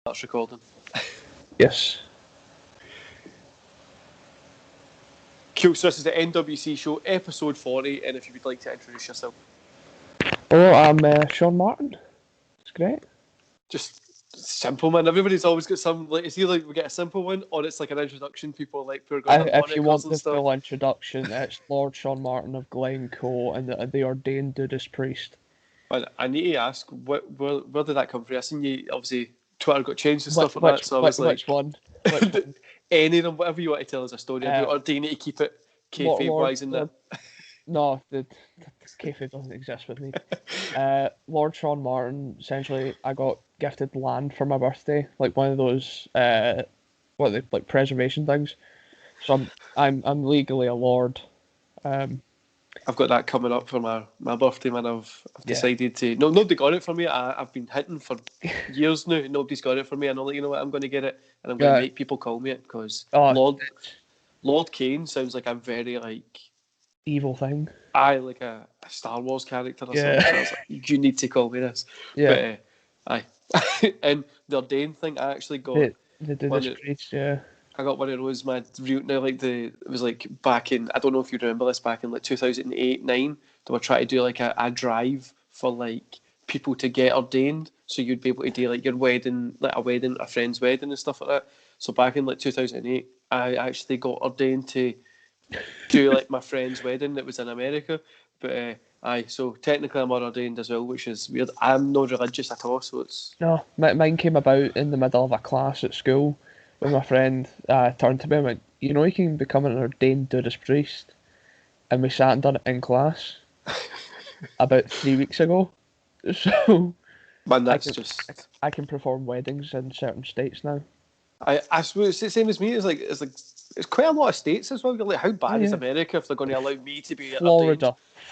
That's recording. Yes. Cool, so this is the NWC Show, Episode 40, and if you would like to introduce yourself. Hello, I'm Sean Martin. It's great. Just simple, man. Everybody's always got some, like, it's either we get a simple one, or it's like an introduction. People like we're going to If you want the full introduction, it's Lord Sean Martin of Glencoe and the ordained Buddhist priest. Man, I need to ask, where did that come from? I seen you, obviously, Twitter got changed and stuff like that, so I was like... Which one? Which one? Any of them, whatever you want to tell us a story about, or do you need to keep it kayfabe-wise in there? No, the kayfabe doesn't exist with me. Lord Sean Martin, essentially, I got gifted land for my birthday, like one of those, like preservation things. So I'm legally a lord. I've got that coming up for my birthday, man. I've decided to... No, nobody got it for me. I've been hinting for years now. Nobody's got it for me. And I'm like, you know what, I'm going to get it. And I'm going to make people call me it, because Lord Kane sounds like a very, like... evil thing. Like a Star Wars character or something. So I was like, you need to call me this. Yeah. But, and the ordained thing, I actually got... The priest, yeah. I got one of those, man. It was like back in, I don't know if you remember this, back in like 2008, 9, they were trying to do like a drive for like people to get ordained, so you'd be able to do like your wedding, like a friend's wedding and stuff like that. So back in like 2008, I actually got ordained to do like my friend's wedding that was in America. But so technically I'm ordained as well, which is weird. I'm not religious at all, so it's... No, mine came about in the middle of a class at school. When my friend turned to me and went, you know, you can become an ordained Buddhist priest. And we sat and done it in class about 3 weeks ago. So, man, I can perform weddings in certain states now. I suppose it's the same as me. It's quite a lot of states as well. You're like, how bad is America if they're going to allow me to be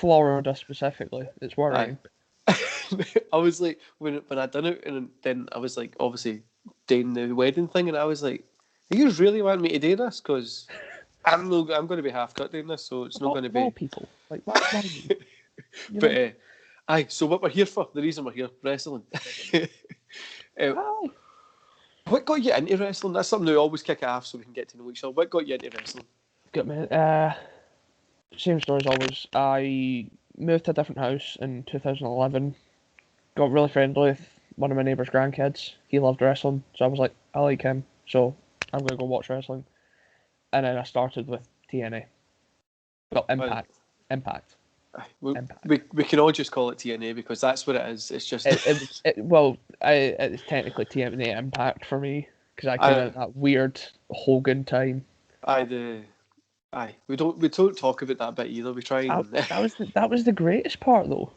Florida specifically. It's worrying. I was like, when I done it, and then I was like, obviously doing the wedding thing, and I was like, "Are you really want me to do this? Because I'm going to be half cut doing this, so it's not going to be." All people like why But so what we're here for? The reason we're here, wrestling. What got you into wrestling? That's something we always kick it off so we can get to know each other. What got you into wrestling? Good man. Same story as always. I moved to a different house in 2011. Got really friendly with one of my neighbour's grandkids. He loved wrestling, so I was like, I like him, so I'm going to go watch wrestling. And then I started with TNA. Well, Impact. Impact. We can all just call it TNA because that's what it is. It's just... it's technically TNA Impact for me, because I came out that weird Hogan time. We don't talk about that bit either. We try and... that was the greatest part though.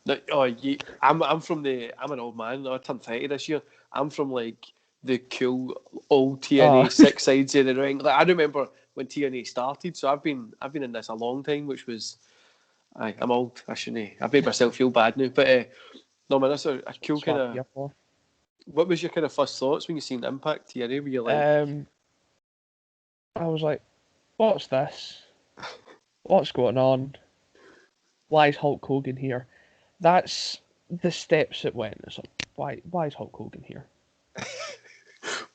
I'm an old man. I turned 30 this year. I'm from like the cool old TNA 6 sides of the ring. Like, I remember when TNA started, so I've been in this a long time, which was... I'm old. I shouldn't. I've made myself feel bad now. But no, man, that's a cool kind of... What was your kind of first thoughts when you seen Impact TNA? Were you like... I was like, what's this? What's going on? Why is Hulk Hogan here? That's the steps it went. It's like, why is Hulk Hogan here?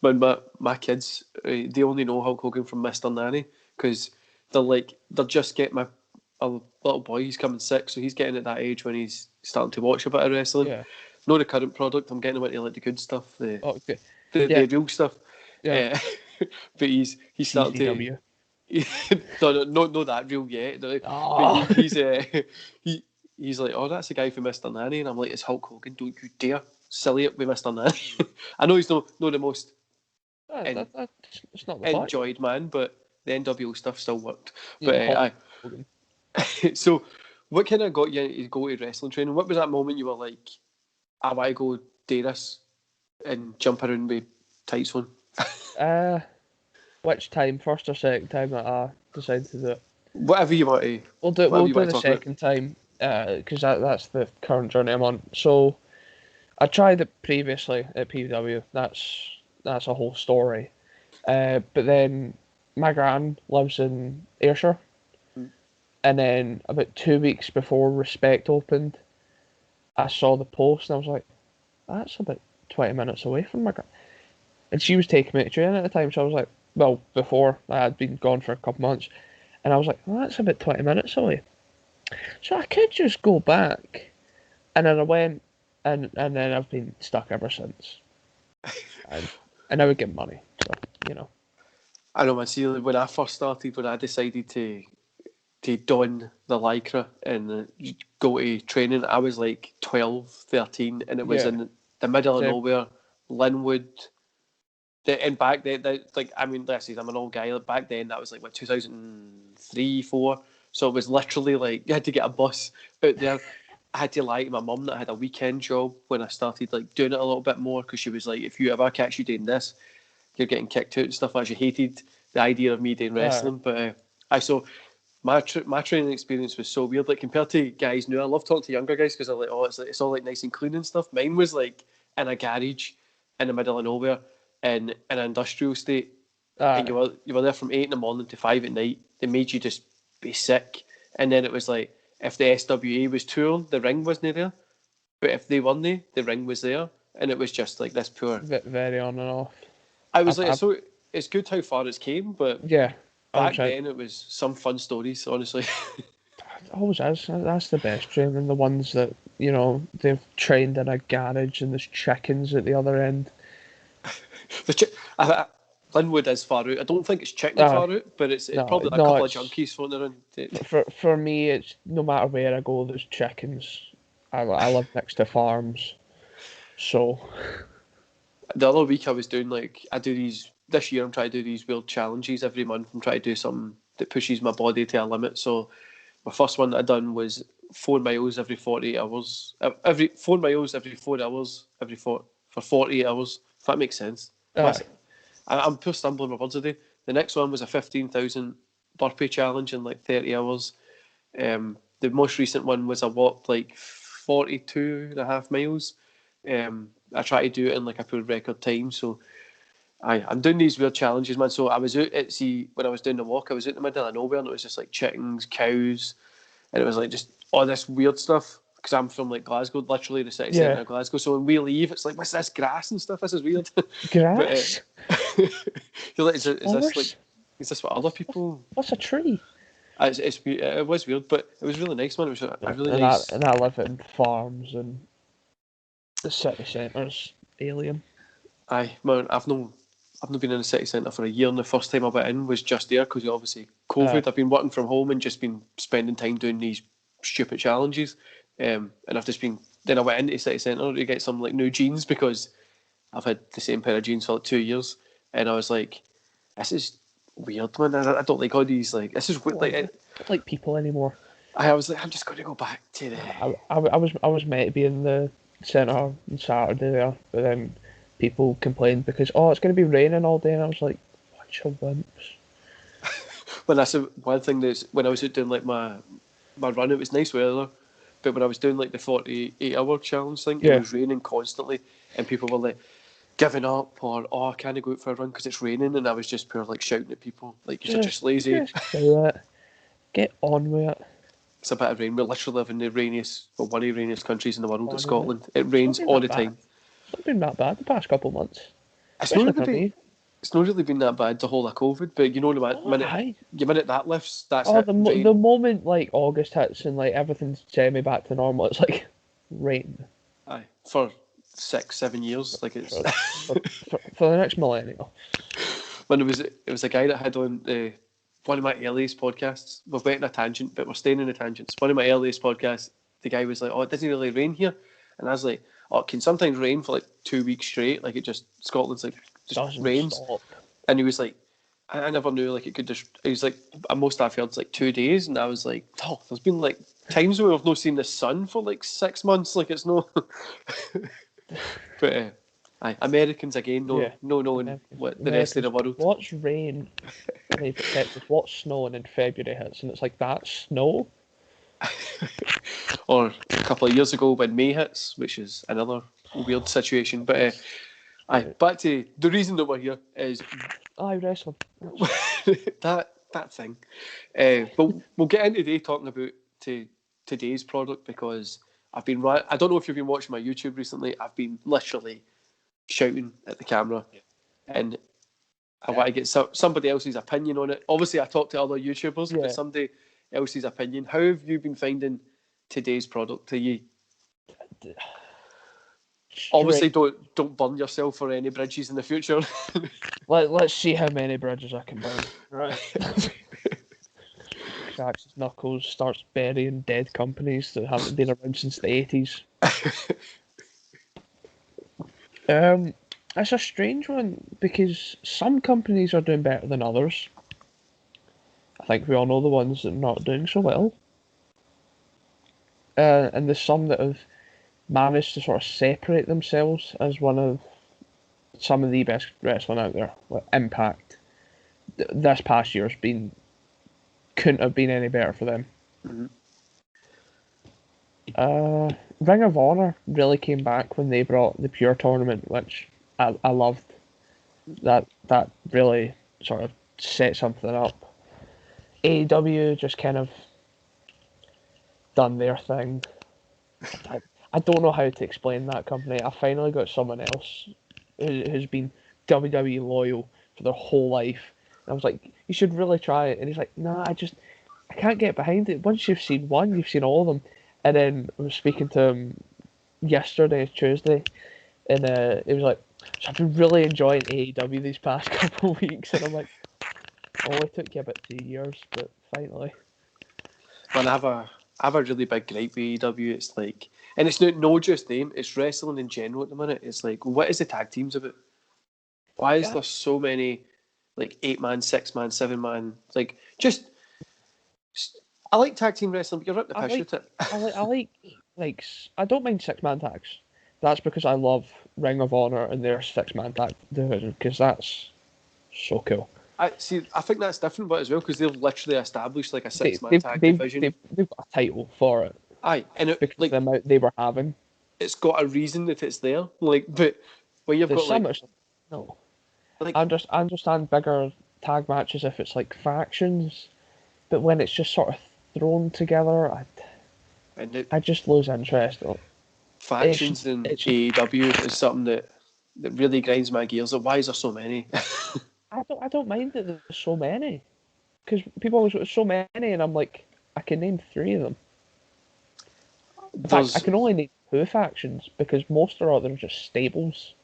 Man, my kids, they only know Hulk Hogan from Mr. Nanny, because they're just getting a little boy. He's coming 6, so he's getting at that age when he's starting to watch a bit of wrestling. Yeah. Not the current product. I'm getting him into like the good stuff, the real stuff. Yeah. But he's starting to... no, that real yet. But he's like, oh, that's the guy from Mr. Nanny, and I'm like, it's Hulk Hogan. Don't you dare silly it with Mr. Nanny. I know he's not the most it's not the enjoyed man, but the NWO stuff still worked. But so, what kind of got you to go to wrestling training? What was that moment you were like, I want to go do this and jump around with tights on? Which time, first or second time that I decided to do it? Whatever you want to. We'll do the second time, because that's the current journey I'm on. So, I tried it previously at PW. That's a whole story. But then my gran lives in Ayrshire, and then about 2 weeks before Respect opened, I saw the post and I was like, that's about 20 minutes away from my gran. And she was taking me to training at the time, so I was like, well, before I had been gone for a couple months, and I was like, well, that's about 20 minutes away. So I could just go back. And then I went, and then I've been stuck ever since. And I would get money, so, you know. I know, man. See, when I first started, when I decided to don the lycra and go to training, I was like 12, 13, and it was Yeah. in the middle of Same. nowhere, Linwood. And back then, like, I mean, listen, I'm an old guy. Like, back then, that was like, what, 2003, 4. So it was literally like, you had to get a bus out there. I had to lie to my mum that I had a weekend job when I started like doing it a little bit more, because she was like, if you ever catch you doing this, you're getting kicked out and stuff. Like, she hated the idea of me doing wrestling. But I saw my training experience was so weird. Like, compared to guys now, I love talking to younger guys because they're like, oh, it's all like nice and clean and stuff. Mine was like in a garage in the middle of nowhere in an industrial state, and you were there from 8 in the morning to 5 at night. They made you just be sick, and then it was like, if the SWA was touring, the ring wasn't there, but if they weren't there, the ring was there, and it was just like this poor. Very on and off. I was like, so it's good how far it's came, but Yeah. back then it was some fun stories, honestly. Always is. That's the best training. The ones that, you know, they've trained in a garage and there's chickens at the other end. Linwood is far out. I don't think it's chicken far out, but it's probably a couple of junkies floating around. For me, it's no matter where I go, there's chickens. I live next to farms, so. The other week I was doing this year I'm trying to do these weird challenges every month. I'm trying to do something that pushes my body to a limit. So my first one that I done was 4 miles every 48 hours. Every 4 miles every 4 hours, for 48 hours. If that makes sense. I'm pure stumbling my words today. The next one was a 15,000 burpee challenge in like 30 hours. The most recent one was I walked like 42.5 miles. I try to do it in like a poor record time. So I'm doing these weird challenges, man. So I was out when I was doing the walk, I was out in the middle of nowhere, and it was just like chickens, cows, and it was like just all this weird stuff. Because I'm from like Glasgow, literally the city centre of Glasgow. So when we leave, it's like, what's this, grass and stuff? This is weird. Grass? You're like, is this what other people? What's a tree? It was weird, but it was really nice, man. It was a really nice. And I live in farms and the city centre's alien. Aye, man. I've not been in the city centre for a year, and the first time I went in was just there because obviously COVID. I've been working from home and just been spending time doing these stupid challenges. And I've just been. Then I went into the city centre to get some like new jeans because I've had the same pair of jeans for like 2 years, and I was like, "This is weird, man. I don't like all these like. This is weird. I don't like people anymore." I was like, I'm just going to go back to the. I was meant to be in the centre on Saturday there, but then people complained because it's going to be raining all day, and I was like, bunch of wimps. Well, that's one thing that's when I was out doing like my run, it was nice weather. But when I was doing like the 48-hour challenge thing, it was raining constantly, and people were like giving up or I can't go out for a run because it's raining, and I was just pure like shouting at people like you're just lazy. Get on with it. It's a bit of rain. We literally live in the one of the rainiest countries in the world, Scotland. It rains all the time. It's not been that bad the past couple of months. It's not really been that bad the whole of COVID, but you know the minute that lifts, that's it. The moment like August hits and like everything's semi back to normal, it's like rain. Aye, for 6-7 years, like it's for the next millennial. When it was a guy that had on one of my earliest podcasts. We've went on a tangent, but we're staying in the tangents. One of my earliest podcasts, the guy was like, "Oh, it doesn't really rain here," and I was like, "Oh, it can sometimes rain for like 2 weeks straight. Like Scotland's like just rains." Stop. And he was like, I never knew like it could just. He was like, most I've heard is like 2 days, and I was like, oh, there's been like times where I've not seen the sun for like 6 months. Like it's no. But Americans again, knowing what the rest of the world. What's rain? What's snowing in February hits, and it's like that's snow. Or a couple of years ago when May hits, which is another weird situation. But back to the reason that we're here is wrestling. that thing. But we'll get into today talking about today's product because I don't know if you've been watching my YouTube recently. I've been literally shouting at the camera and I want to get somebody else's opinion on it. Obviously, I talk to other YouTubers, but somebody else's opinion. How have you been finding today's product to you? Obviously, don't burn yourself for any bridges in the future. Let's see how many bridges I can burn. Right. Cracks his knuckles, starts burying dead companies that haven't been around since the 80s. It's a strange one because some companies are doing better than others. I think we all know the ones that are not doing so well. And there's some that have managed to sort of separate themselves as one of some of the best wrestling out there. Like Impact, this past year's couldn't have been any better for them. Mm-hmm. Ring of Honor really came back when they brought the Pure tournament, which I loved. That really sort of set something up. AEW just kind of done their thing. I don't know how to explain that company. I finally got someone else who's been WWE loyal for their whole life. And I was like, you should really try it. And he's like, nah, I can't get behind it. Once you've seen one, you've seen all of them. And then I was speaking to him yesterday, Tuesday, and he was like, so I've been really enjoying AEW these past couple of weeks. And I'm like, oh, it took you about 2 years, but finally. Well, I have a really big gripe with AEW. It's like, and it's not just them, it's wrestling in general at the minute. It's like, what is the tag teams about? Why is there so many, like, 8-man, 6-man, 7-man? Like, I like tag team wrestling, but you're ripping the piss at it. I don't mind 6-man tags. That's because I love Ring of Honor and their 6-man tag division, because that's so cool. I think that's different, but as well, because they've literally established like a 6-man tag division. They've got a title for it. Aye, and because of the amount they were having. It's got a reason that it's there. Like, but when you've got like no, like, I understand bigger tag matches if it's like factions, but when it's just sort of thrown together, I just lose interest. Factions in AEW is something that really grinds my gears. Like, why is there so many? I don't mind that there's so many, because people always go, so many, and I'm like, I can name 3 of them. In fact, I can only name 2 factions because most are other just stables.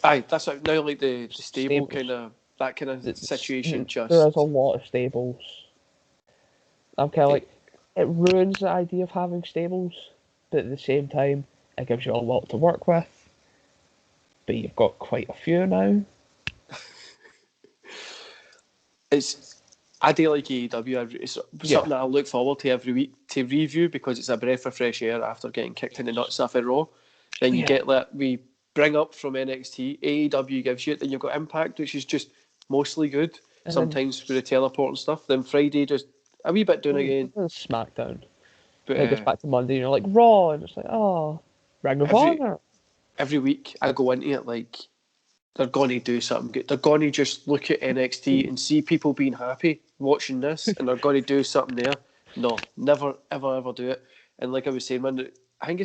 Aye, that's now like the stable kind of situation. There is a lot of stables. I'm kind of like, it ruins the idea of having stables, but at the same time, it gives you a lot to work with. But you've got quite a few now. I do like AEW. It's something that I look forward to every week to review because it's a breath of fresh air after getting kicked in the nuts off at Raw. Then you get that we bring up from NXT. AEW gives you it. Then you've got Impact, which is just mostly good. And sometimes with the teleport and stuff. Then Friday just a wee bit doing again. SmackDown. But it goes back to Monday and you're like, Raw, and it's like, oh, Ring of Honor. Every week I go into it like they're going to do something good. They're going to just look at NXT and see people being happy watching this, and they're going to do something there. No, never, ever do it. And like I was saying, man, I think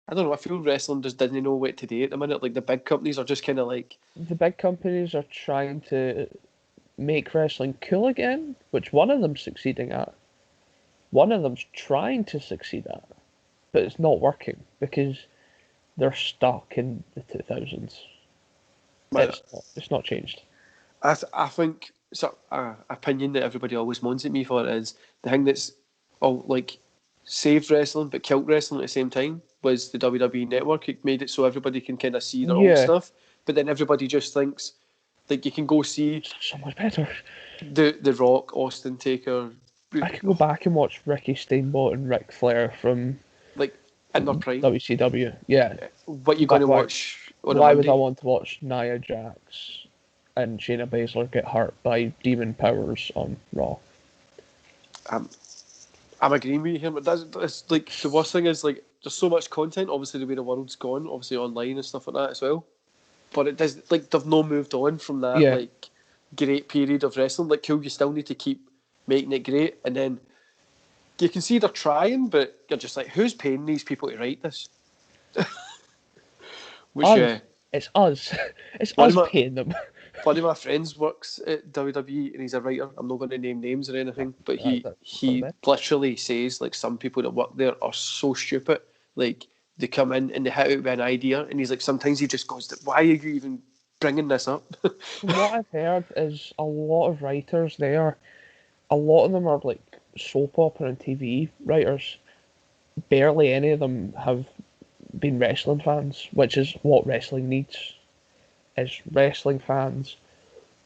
I don't know, I feel wrestling just doesn't know what to do at the minute. Like, the big companies are just kind of like... The big companies are trying to make wrestling cool again, which one of them's succeeding at. One of them's trying to succeed at, but it's not working because they're stuck in the 2000s. It's not changed. I think opinion that everybody always moans at me for is the thing that's all like saved wrestling but killed wrestling at the same time was the WWE Network. It made it so everybody can kind of see their own stuff, but then everybody just thinks like you can go see so much better. The Rock, Austin Taker. I can go back and watch Ricky Steamboat and Ric Flair from like in their prime. WCW. Yeah. What you're going to watch? Why would I want to watch Nia Jax and Shayna Baszler get hurt by demon powers on Raw? I'm agreeing with you here, but that's like the worst thing is like there's so much content. Obviously, the way the world's gone, obviously online and stuff like that as well. But it does like they've not moved on from that like great period of wrestling. Like, cool, you still need to keep making it great, and then you can see they're trying, but you're just like, who's paying these people to write this? It's us. It's us paying them. one of my friends works at WWE and he's a writer. I'm not going to name names or anything, but he literally says like some people that work there are so stupid. Like they come in and they hit out with an idea, and he's like sometimes he just goes, "Why are you even bringing this up?" From what I've heard is a lot of writers there. A lot of them are like soap opera and TV writers. Barely any of them have been wrestling fans, which is what wrestling needs. Is wrestling fans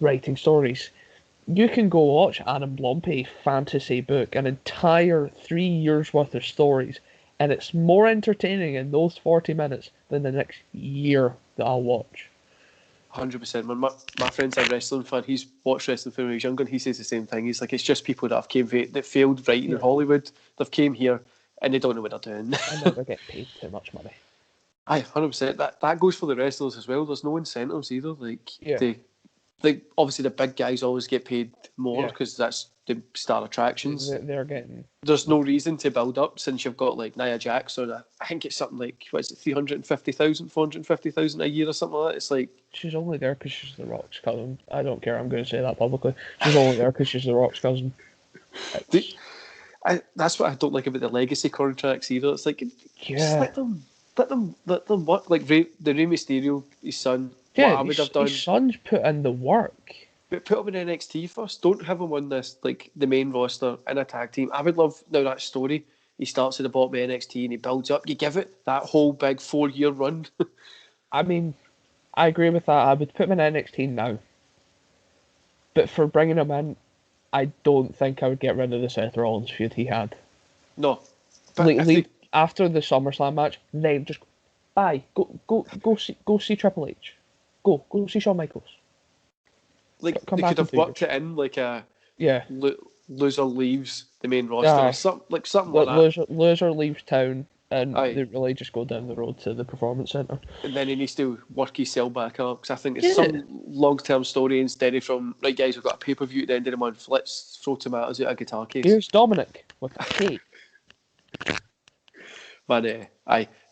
writing stories. You can go watch Adam Blompe fantasy book an entire 3 years worth of stories, and it's more entertaining in those 40 minutes than the next year that I'll watch. 100%. When my friend's a wrestling fan, he's watched wrestling when he was younger, and he says the same thing. He's like, it's just people that that failed writing in Hollywood. They've came here and they don't know what they're doing. And they get paid too much money. Aye, 100%. That goes for the wrestlers as well. There's no incentives either. Obviously the big guys always get paid more because that's the star attractions. They're getting. There's no reason to build up since you've got like Nia Jax or I think it's something like 350,000, 450,000 a year or something like that. It's like she's only there because she's The Rock's cousin. I don't care. I'm going to say that publicly. She's only there because she's The Rock's cousin. That's what I don't like about the legacy contracts either. It's like just let them work. Like the Rey Mysterio, his son. Yeah, what I would have done. His son's put in the work. But put him in NXT first. Don't have him on this like the main roster in a tag team. I would love now that story. He starts at the bottom of NXT and he builds up. You give it that whole big 4-year run. I mean, I agree with that. I would put him in NXT now. But for bringing him in, I don't think I would get rid of the Seth Rollins feud he had. No. But after the SummerSlam match, then just bye. Go see Triple H. Go see Shawn Michaels. Like they could have worked it in like a loser leaves the main roster, something like that. Loser leaves town, and they really just go down the road to the Performance Centre. And then he needs to work his cell back up because I think it's some long-term story instead of from right guys. We've got a pay-per-view at the end of the month. Let's throw tomatoes at a guitar case. Here's Dominic with a cake. Man,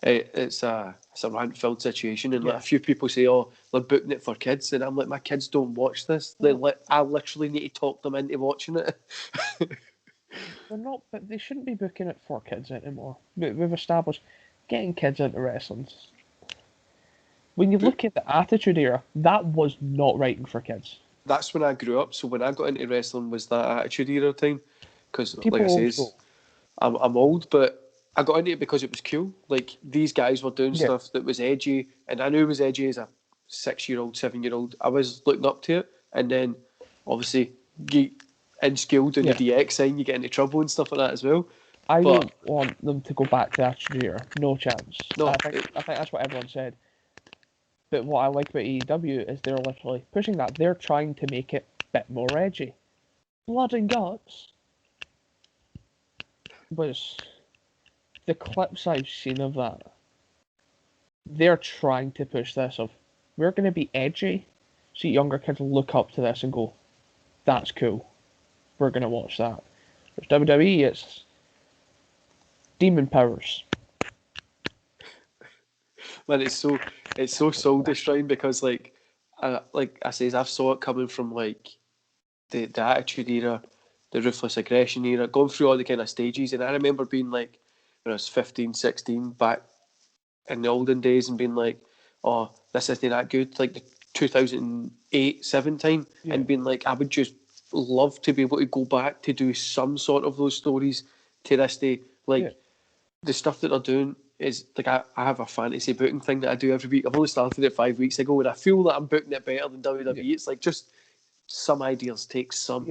it's a rant-filled situation, and like, a few people say, "Oh, they're booking it for kids," and I'm like, "My kids don't watch this. I literally need to talk them into watching it." They're not, but they shouldn't be booking it for kids anymore. We've established getting kids into wrestling. When you look at the Attitude Era, that was not writing for kids. That's when I grew up. So when I got into wrestling, was that Attitude Era time? Because, like I say, I'm old, but I got into it because it was cool. Like, these guys were doing stuff that was edgy, and I knew it was edgy as a 6-year-old, 7-year-old. I was looking up to it, and then, obviously, in school doing the DX sign, you get into trouble and stuff like that as well. I don't want them to go back to that year. No chance. No, I think that's what everyone said. But what I like about AEW is they're literally pushing that. They're trying to make it a bit more edgy. Blood and Guts was... The clips I've seen of that, they're trying to push this of, we're going to be edgy, so younger kids look up to this and go, that's cool, we're going to watch that. Whereas WWE, it's demon powers. Man, it's so soul destroying because like I says, I've saw it coming from like the Attitude Era, the Ruthless Aggression Era, going through all the kind of stages, and I remember being like, when I was 15, 16, back in the olden days, and being like, oh, this isn't that good, like the 2008, 7 time, and being like, I would just love to be able to go back to do some sort of those stories to this day. Like, the stuff that they're doing is, like, I have a fantasy booking thing that I do every week. I've only started it 5 weeks ago, and I feel that I'm booking it better than WWE. It's like, just some ideas, take some.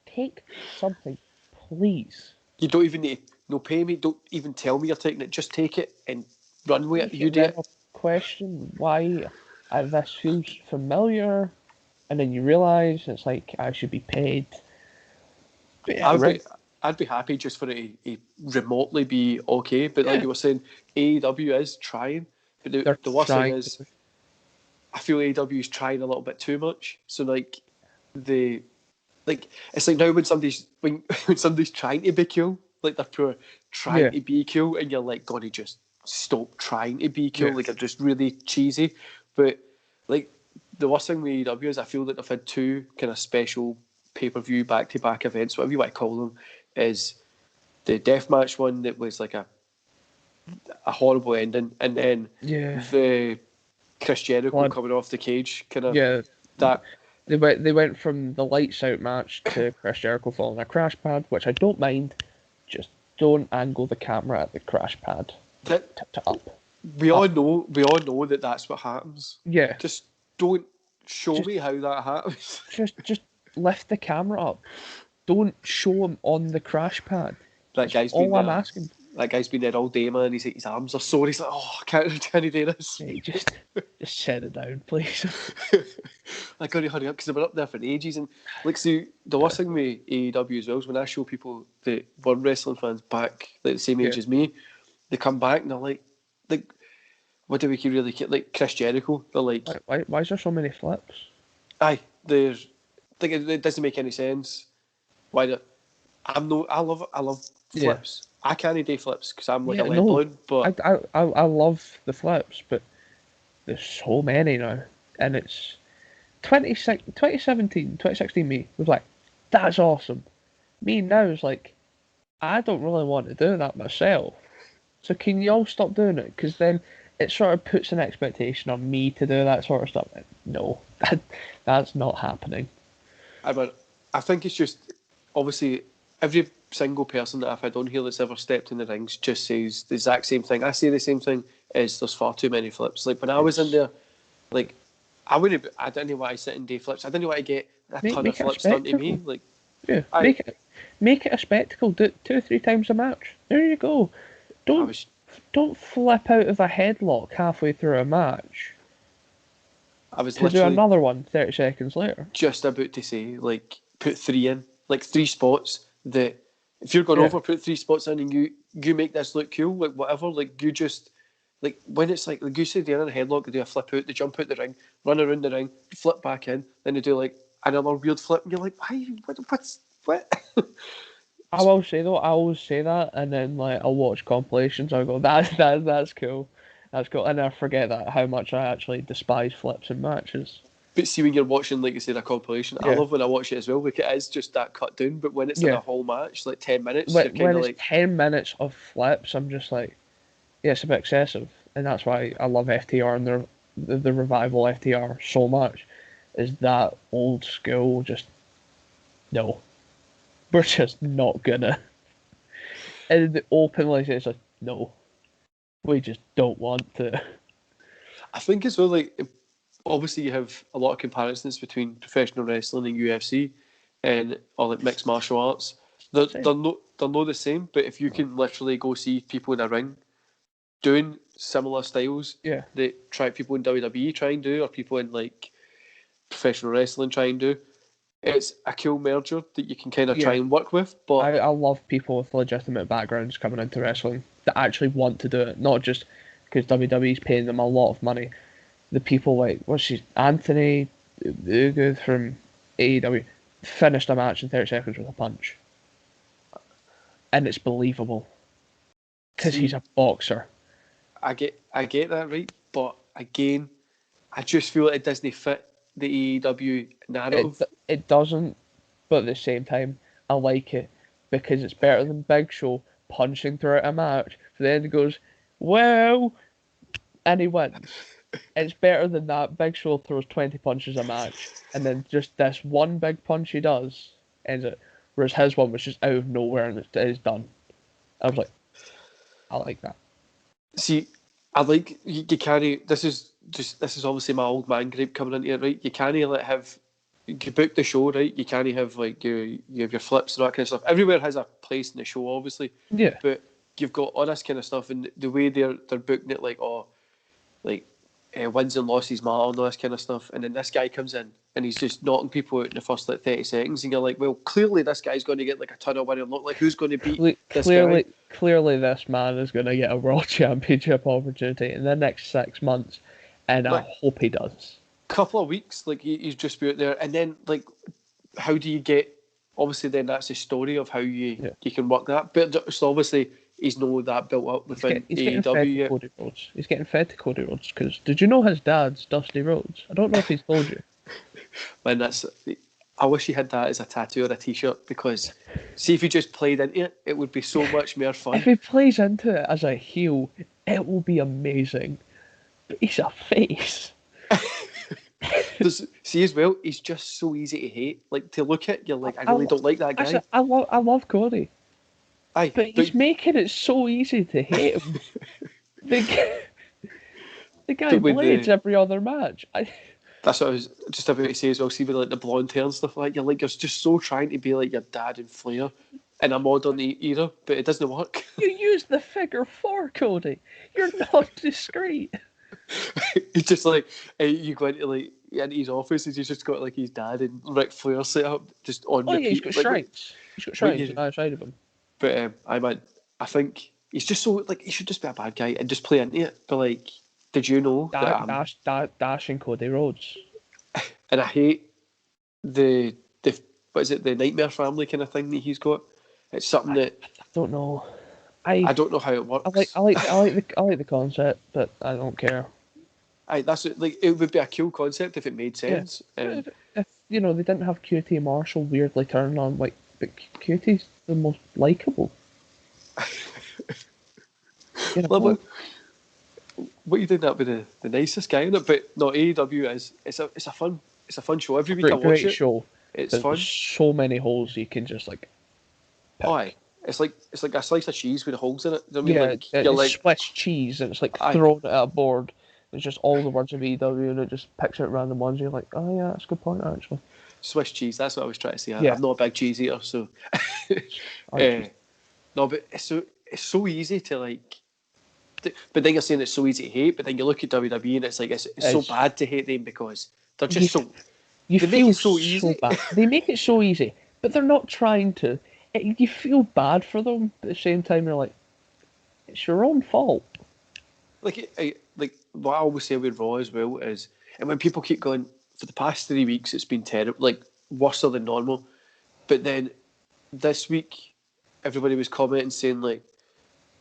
Take something, please. You don't even need to pay me, don't even tell me you're taking it, just take it and run with it. You do it. Question why this feels familiar, and then you realise it's like I should be paid. I'd be happy just for it to remotely be okay, but like you were saying, AEW is trying, but the worst thing is I feel AEW is trying a little bit too much. So like it's like now when somebody's trying to be cool, like they're pure trying to be cool, and you're like, God, just stop trying to be cool. Like, it's just really cheesy. But like the worst thing with AEW is I feel that they've had two kind of special pay-per-view back-to-back events, whatever you want to call them, is the deathmatch one that was like a horrible ending, and then the Chris Jericho coming off the cage kind of that. They went from the lights out match to Chris Jericho falling a crash pad, which I don't mind. Just don't angle the camera at the crash pad. Up. We all know that that's what happens. Yeah. Just don't show me how that happens. Just lift the camera up. Don't show him on the crash pad. That's all I'm asking. That guy's been there all day, man. He's like, his arms are sore. He's like, oh, can he do this? Hey, just set it down, please. I gotta hurry up because they've been up there for ages. And like, see, the worst thing with AEW as well is when I show people that were wrestling fans back, like the same age as me, they come back and they're like, what do we really care? Like Chris Jericho, they're like, why is there so many flips? Aye, there's like it doesn't make any sense. Why? I love flips. Yeah. I can't do flips because I'm like a lead balloon. But I love the flips, but there's so many now, and it's 2016 me was like, that's awesome. Me now is like, I don't really want to do that myself. So can you all stop doing it? Because then it sort of puts an expectation on me to do that sort of stuff. No, that's not happening. I think it's just, obviously, every single person that I've had on here that's ever stepped in the rings just says the exact same thing. I say the same thing, is there's far too many flips. Like, when I was in there, like, I didn't know why I sit and do flips. I didn't know why I get a ton of flips done to me. Like, yeah, make it a spectacle. Do it 2 or 3 times a match. There you go. Don't flip out of a headlock halfway through a match. I was to do another one 30 seconds later. Just about to say, like, put 3 in, like 3 spots that if you're going over, put 3 spots in and you make this look cool, like whatever. Like, you just, like, when it's like you said, they're in a headlock, they do a flip out, they jump out the ring, run around the ring, flip back in, then they do like another weird flip, and you're like, why? What? I will say though, I always say that, and then like I'll watch compilations. I'll go, that's cool, that's cool, and I forget that how much I actually despise flips in matches. But see, when you're watching, like you said, a compilation, I love when I watch it as well. Like, it is just that cut down. But when it's in a whole match, like 10 minutes, when it's 10 minutes of flips, I'm just like, yeah, it's a bit excessive, and that's why I love FTR and the revival FTR so much. Is that old school? Just no. We're just not gonna. And the openly says like, no, we just don't want to. I think as well, like, obviously you have a lot of comparisons between professional wrestling and UFC, or like mixed martial arts. They're not the same, but if you can literally go see people in a ring doing similar styles that people in WWE try and do, or people in like professional wrestling try and do, it's a cool merger that you can kind of try and work with. But I love people with legitimate backgrounds coming into wrestling that actually want to do it, not just because WWE's paying them a lot of money. The people like, Anthony Ugo from AEW finished a match in 30 seconds with a punch. And it's believable. Because he's a boxer. I get that, right? But again, I just feel like it doesn't fit the AEW narrative. It doesn't, but at the same time, I like it because it's better than Big Show punching throughout a match. So then it goes, well, and he wins. It's better than that. Big Show throws 20 punches a match, and then just this one big punch he does ends it. Whereas his one was just out of nowhere and it's done. I was like, I like that. See, I like you carry. This is obviously my old man grape coming into it, right? You can't you book the show, right? You can't have like you have your flips and that kind of stuff. Everywhere has a place in the show, obviously. Yeah. But you've got all this kind of stuff, and the way they're booking it, like wins and losses matter and all this kind of stuff. And then this guy comes in and he's just knocking people out in the first like 30 seconds, and you're like, well, clearly this guy's going to get like a ton of winning luck. Like, who's going to beat this guy? Clearly, this man is going to get a world championship opportunity in the next 6 months, and I hope he does. Couple of weeks, like he's just out there, and then like, how do you get? Obviously, then that's the story of how you can work that. But so obviously, he's not that built up within He's getting fed AEW to yet. Cody Rhodes. He's getting fed to Cody Rhodes because did you know his dad's Dusty Rhodes? I don't know if he's told you. Man, I wish he had that as a tattoo or a t-shirt, because see if he just played into it, it would be so much more fun. If he plays into it as a heel, it will be amazing. But he's a face. See as well, he's just so easy to hate. Like, to look at, you're like, I really don't like that guy. I love Cody. Aye, But he's making it so easy to hate him. the guy blades every other match. That's what I was just about to say as well. See, with like the blonde hair and stuff like that, you're just so trying to be like your dad and Flair in a modern era, but it doesn't work. You use the figure 4, Cody. You're not discreet. He's just like, you go into like into his office, and he's just got like his dad and Ric Flair set up just on repeat. Yeah, he's got shrines. He's got shrines on either side of him. But I think he's just so like, he should just be a bad guy and just play into it. But like, did you know dashing Cody Rhodes? And I hate the what is it, the Nightmare Family kind of thing that he's got. It's something that I don't know. I don't know how it works. I like the concept, but I don't care. That's it. Like, it would be a cool concept if it made sense. Yeah. If they didn't have QT Marshall weirdly turning on, like, but QT's the most likable. Well, what you doing that with the nicest guy in it? But no, AEW is it's a fun show. Every week I watch great it. Show. It's fun. There's so many holes you can just like. Pick. Aye. It's like a slice of cheese with the holes in it. You know what I mean? Yeah, it's Swiss cheese, and it's like thrown at a board. It's just all the words of AEW, and it just picks out random ones. You're like, oh yeah, that's a good point actually. Swiss cheese. That's what I was trying to say. Yeah. I'm not a big cheese eater, so. No, but it's so easy to like. But then you're saying it's so easy to hate. But then you look at WWE, and it's like it's so bad to hate them because they're just You they feel make it so easy. So bad. They make it so easy, but they're not trying to. You feel bad for them, but at the same time you're like, it's your own fault. Like what I always say with Raw as well is, and when people keep going, for the past 3 weeks it's been terrible, like worse than normal, but then this week everybody was commenting saying like,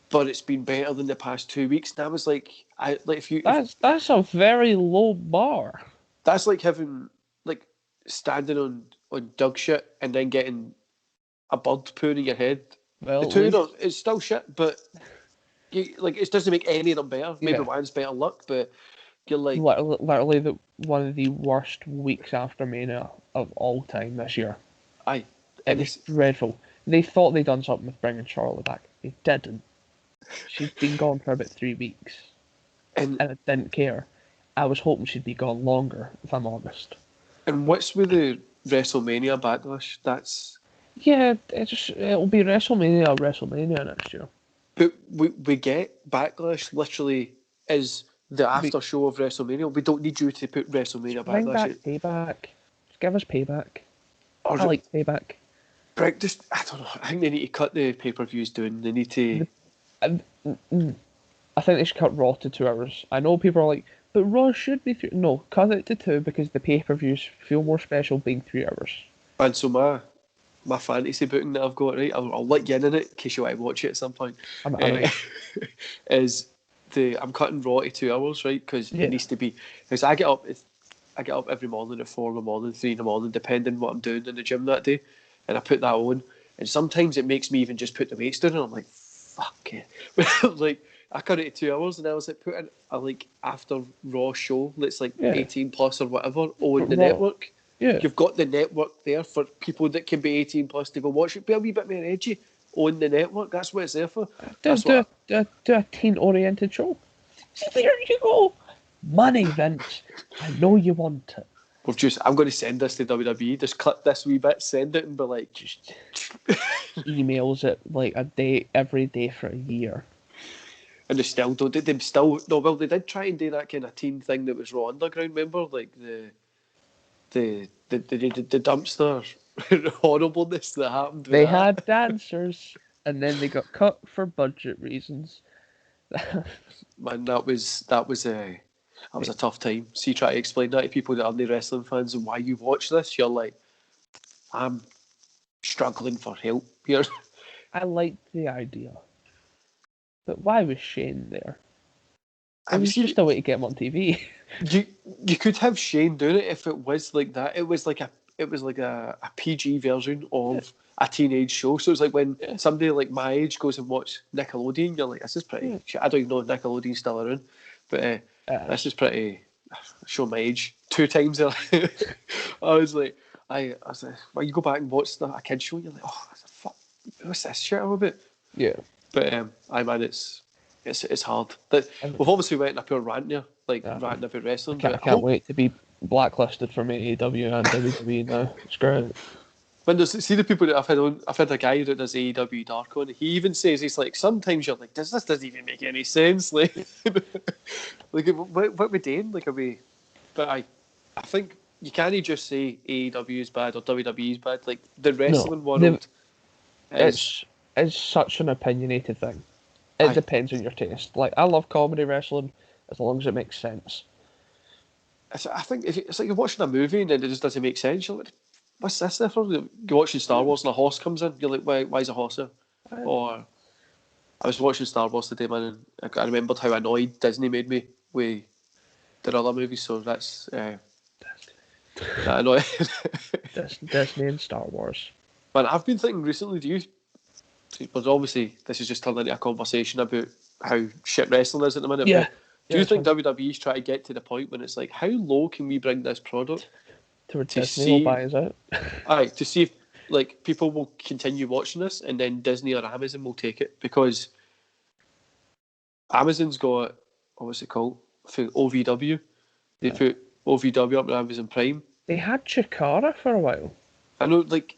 but it's been better than the past 2 weeks, and I was like, that's a very low bar. That's like having like standing on dog shit and then getting a bird pooing in your head. Well, the two of them, it's still shit, but it doesn't make any of them better. Maybe one's better luck, but you're like literally one of the worst weeks after Mania of all time this year. Aye, it was dreadful. They thought they'd done something with bringing Charlotte back. They didn't. She's been gone for about 3 weeks, and I didn't care. I was hoping she'd be gone longer, if I'm honest. And what's with the WrestleMania backlash? Yeah, it'll be WrestleMania next year. But we get backlash literally is the after show of WrestleMania. We don't need you to put WrestleMania bring backlash. Back payback. Just give us payback. I like payback. I don't know. I think they need to cut the pay-per-views down. They need to. I think they should cut Raw to 2 hours. I know people are like, but Raw should be 3. No, cut it to 2 because the pay-per-views feel more special being 3 hours. And so my fantasy booking that I've got, right, I'll let you in it in case you want to watch it at some point. Is I'm cutting Raw to 2 hours, right? Because it needs to be. Because I get up every morning at 4 in the morning, 3 in the morning, depending what I'm doing in the gym that day, and I put that on. And sometimes it makes me even just put the weights down, and I'm like, fuck it. Like, I cut it to 2 hours, and I was like, put in a like after Raw show that's like 18 plus or whatever on the network. Yeah. You've got the network there for people that can be 18 plus to go watch it. Be a wee bit more edgy on the network. That's what it's there for. Do a teen-oriented show. See, there you go. Money, Vince. I know you want it. I'm going to send this to WWE. Just clip this wee bit, send it, and be like, just emails it like a day every day for a year. And they still don't. They did try and do that kind of teen thing that was Raw Underground. Remember, like the dumpster horribleness that happened. They had dancers, and then they got cut for budget reasons. Man, that was a tough time. See, try to explain that to people that aren't wrestling fans and why you watch this. You're like, I'm struggling for help here. I liked the idea. But why was Shane there? It I was see. just a way to get him on TV. You could have Shane doing it if it was like that. It was like a PG version Yeah, of a teenage show. So it's like when yeah, somebody like my age goes and watch Nickelodeon, you're like, this is pretty yeah. shit. I don't even know if Nickelodeon's still around, but this is pretty. Show my age 2 times. I was like, I was like, well, you go back and watch a kid show, and you're like, oh, fuck, what's this shit all about? Yeah. But I man, it's hard. That And, we've obviously went in a pure rant here, like uh, ranting about wrestling. I But I can't hope wait to be blacklisted from AEW and WWE now. It's great. when there's see the people that I've had a guy that does AEW Dark on. He even says he's like sometimes you're like, this doesn't even make any sense. Like, like what we doing? Like, are we? But I think you can't just say AEW is bad or WWE is bad. Like the No, wrestling world is. it's such an opinionated thing. It I depends on your taste. Like I love comedy wrestling as long as it makes sense. I think if it's like you're watching a movie and then it just doesn't make sense. You're like, what's this there for? You're watching Star Wars and a horse comes in. You're like, why is a horse here? Or I was watching Star Wars today, man, and I remembered how annoyed Disney made me with their other movies. So that's that annoying. Disney and Star Wars. Man, I've been thinking recently. But obviously this is just turned into a conversation about how shit wrestling is at the minute. Yeah. But do you Yeah, think WWE's trying to get to the point when it's like, how low can we bring this product to to Disney will buy see? us out? To see if like people will continue watching this, and then Disney or Amazon will take it because Amazon's got what's it called? I think OVW. They put OVW up on Amazon Prime. They had Chikara for a while. I know, like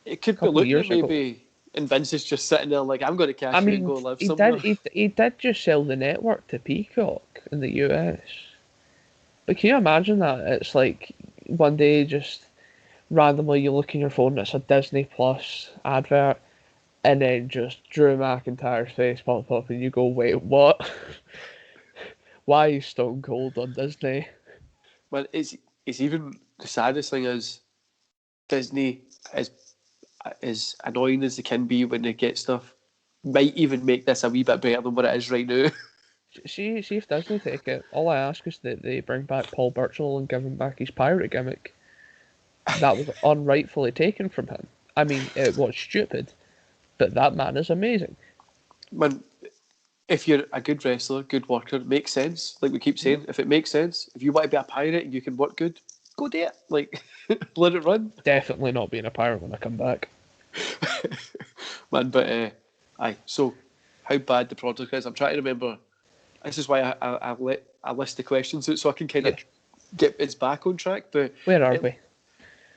it could be Couple of looking at years ago. maybe, and Vince is just sitting there like, I'm going to cash I out and mean, go live he somewhere. did. He did just sell the network to Peacock in the US. But can you imagine that? It's like one day just randomly you look in your phone, it's a Disney Plus advert, and then just Drew McIntyre's face pops up, and you go, "Wait, what? Why is Stone Cold on Disney?" Man, it's even the saddest thing is Disney is as annoying as they can be when they get stuff. Might even make this a wee bit better than what it is right now. See if Disney take it. All I ask is that they bring back Paul Burchill and give him back his pirate gimmick. That was unrightfully taken from him. I mean, it was stupid, but that man is amazing. Man, if you're a good wrestler, good worker, it makes sense. Like we keep saying, if it makes sense, if you want to be a pirate and you can work good, go do it. Like, let it run. Definitely not being a pirate when I come back. Man, but aye. So, how bad the product is? I'm trying to remember. This is why I list the questions out so I can kind of get its back on track. But Where are we?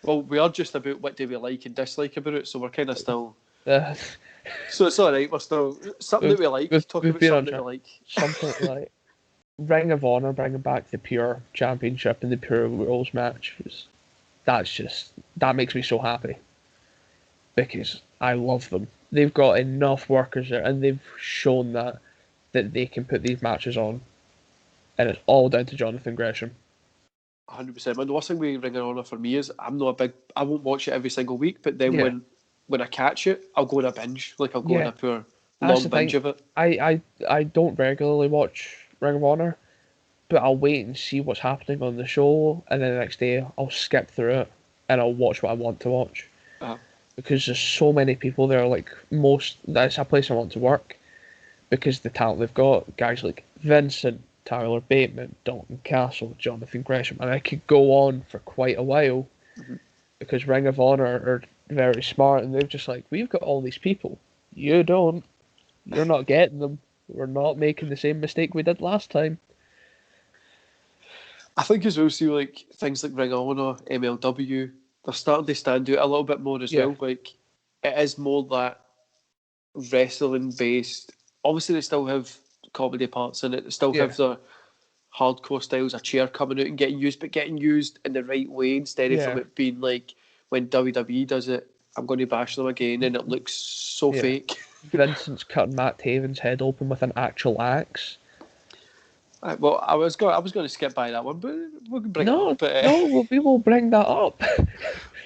well, we are just about what do we like and dislike about it. So we're kind of still. Uh, So it's all right. We're still something that we like. Talking we've about been on something that we like. something like Ring of Honor bringing back the pure championship and the pure rules match. That makes me so happy because I love them. They've got enough workers there, and they've shown that they can put these matches on, and it's all down to Jonathan Gresham. 100%. Man, the worst thing with Ring of Honor for me is I won't watch it every single week, but then when I catch it, I'll go on a binge. Like I'll go on a pure long binge of it. I don't regularly watch Ring of Honor, but I'll wait and see what's happening on the show, and then the next day I'll skip through it and I'll watch what I want to watch. Because there's so many people there, that's a place I want to work because the talent they've got, guys like Vincent, Tyler Bateman, Dalton Castle, Jonathan Gresham, and I could go on for quite a while because Ring of Honor are very smart and they're just like, we've got all these people. You don't. You're not getting them. We're not making the same mistake we did last time. I think as well, see, like things like Ring of Honor, MLW, they're starting to stand out a little bit more as well. Like it is more that wrestling based. Obviously, they still have comedy parts in it. They still have the hardcore styles, a chair coming out and getting used, but getting used in the right way instead of from it being like when WWE does it, I'm going to bash them again, and it looks so fake. Vincent's cutting Matt Taven's head open with an actual axe. Well, I was going to skip by that one, but we can bring it up. No, we will bring that up.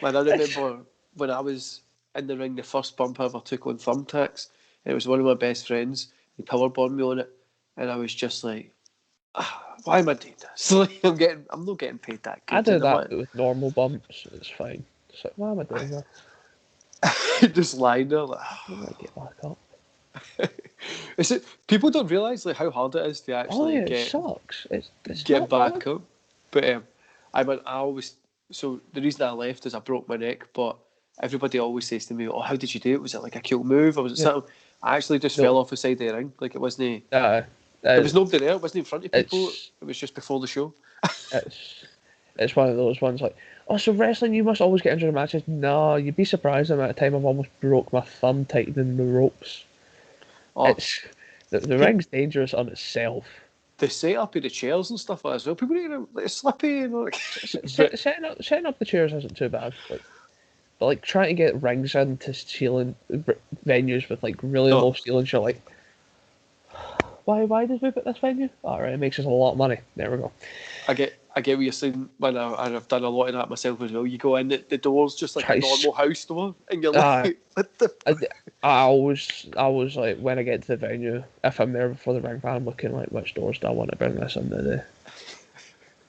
Man, I remember when I was in the ring, the first bump I ever took on thumbtacks. It was one of my best friends. he powerbombed me on it, and I was just like, why am I doing this? Like, I'm not getting paid that I good. do And that with normal bumps. It's fine. It's like, why am I doing that? just lying there like, I'm gonna get back up. is it? People don't realise like how hard it is to Oh actually yeah, it sucks. It's get not back fun. up. But I always, so the reason I left is I broke my neck. But everybody always says to me, "Oh, how did you do it? Was it like a cool move, or was it Yeah. something?" I actually just No. fell off the side of the ring. Like it wasn't. Uh, There was nobody there. It wasn't in front of people. it's It was just before the show. it's one of those ones like, oh, so wrestling, you must always get injured in matches. No, you'd be surprised the amount of time I've almost broke my thumb tightening the ropes. Oh, It's the ring's dangerous on itself. the setup of the chairs and stuff like that as well. People need to like slippy and like. Setting up the chairs isn't too bad. But like trying to get rings into ceiling venues with like really low ceilings, you're like, why did we put this venue? All right, it makes us a lot of money. There we go. I get what you're saying. When I've done a lot of that myself as well. You go in, the door's just like a normal house door, and you're like, what the? I always like when I get to the venue, if I'm there before the ring van, I'm looking like which doors do I want to bring this into the.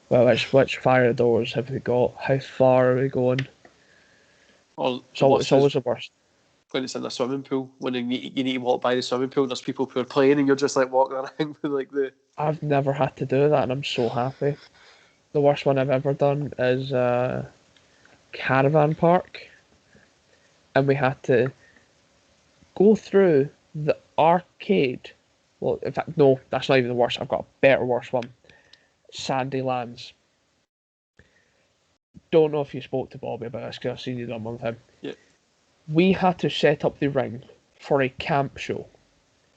Well, which fire doors have we got? How far are we going? It's always the worst. When it's in a swimming pool, when you need to walk by the swimming pool, and there's people who are playing, and you're just like walking around with like the. I've never had to do that, and I'm so happy. The worst one I've ever done is Caravan Park, and we had to go through the arcade. Well, in fact, no, that's not even the worst. I've got a better, worse one. Sandylands. Don't know if you spoke to Bobby about this because I've seen you done one with him. Yeah. We had to set up the ring for a camp show.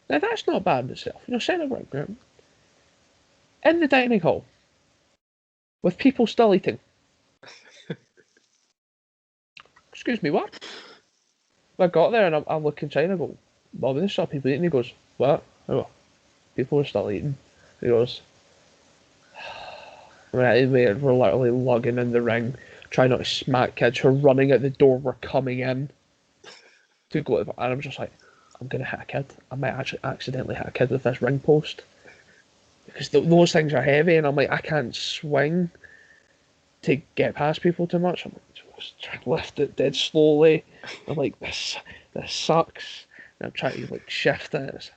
Now that's not bad in itself. Set up a ring right? In the dining hall with people still eating. Excuse me, what? I got there and I'm looking inside and I go, Bobby, there's still people eating. He goes, what? I go, people are still eating. He goes, we're literally lugging in the ring, trying not to smack kids who are running out the door. We're coming in to go to, and I'm just like, I'm gonna hit a kid. I might actually accidentally hit a kid with this ring post because those things are heavy, and I'm like, I can't swing to get past people too much. I'm like, just trying to lift it dead slowly. I'm like, this sucks. And I'm trying to like shift it.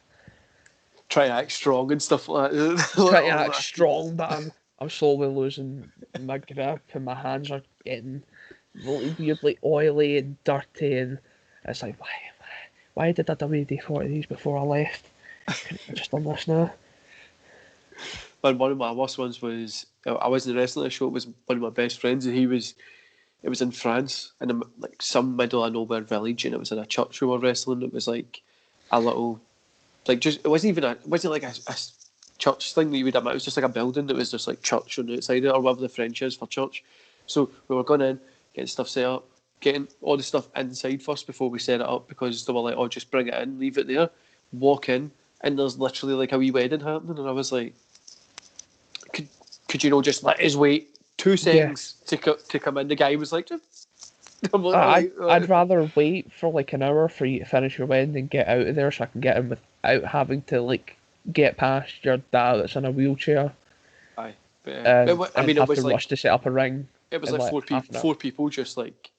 Try to act strong and stuff like that. Trying to act strong, but I'm slowly losing my grip, and my hands are getting really weirdly oily and dirty, and it's like, why did I WD-40 these before I left? Couldn't I just done this now? And one of my worst ones was, I was in the wrestling show. It was one of my best friends, and it was in France, in like some middle of nowhere village, and it was in a church we were wrestling. It was like a little, like just it wasn't like a church thing that you would have. It was just like a building that was just like church on the outside of it, or whatever the French is for church. So we were going in, getting stuff set up, getting all the stuff inside first before we set it up, because they were like, oh, just bring it in, leave it there, walk in, and there's literally like a wee wedding happening, and I was like, could you just let us wait 2 seconds to come in? The guy was like, I'm like, I'd rather wait for like an hour for you to finish your wedding and get out of there so I can get in without having to like get past your dad that's in a wheelchair. Aye, but, it was like rush to set up a ring. It was like four people just like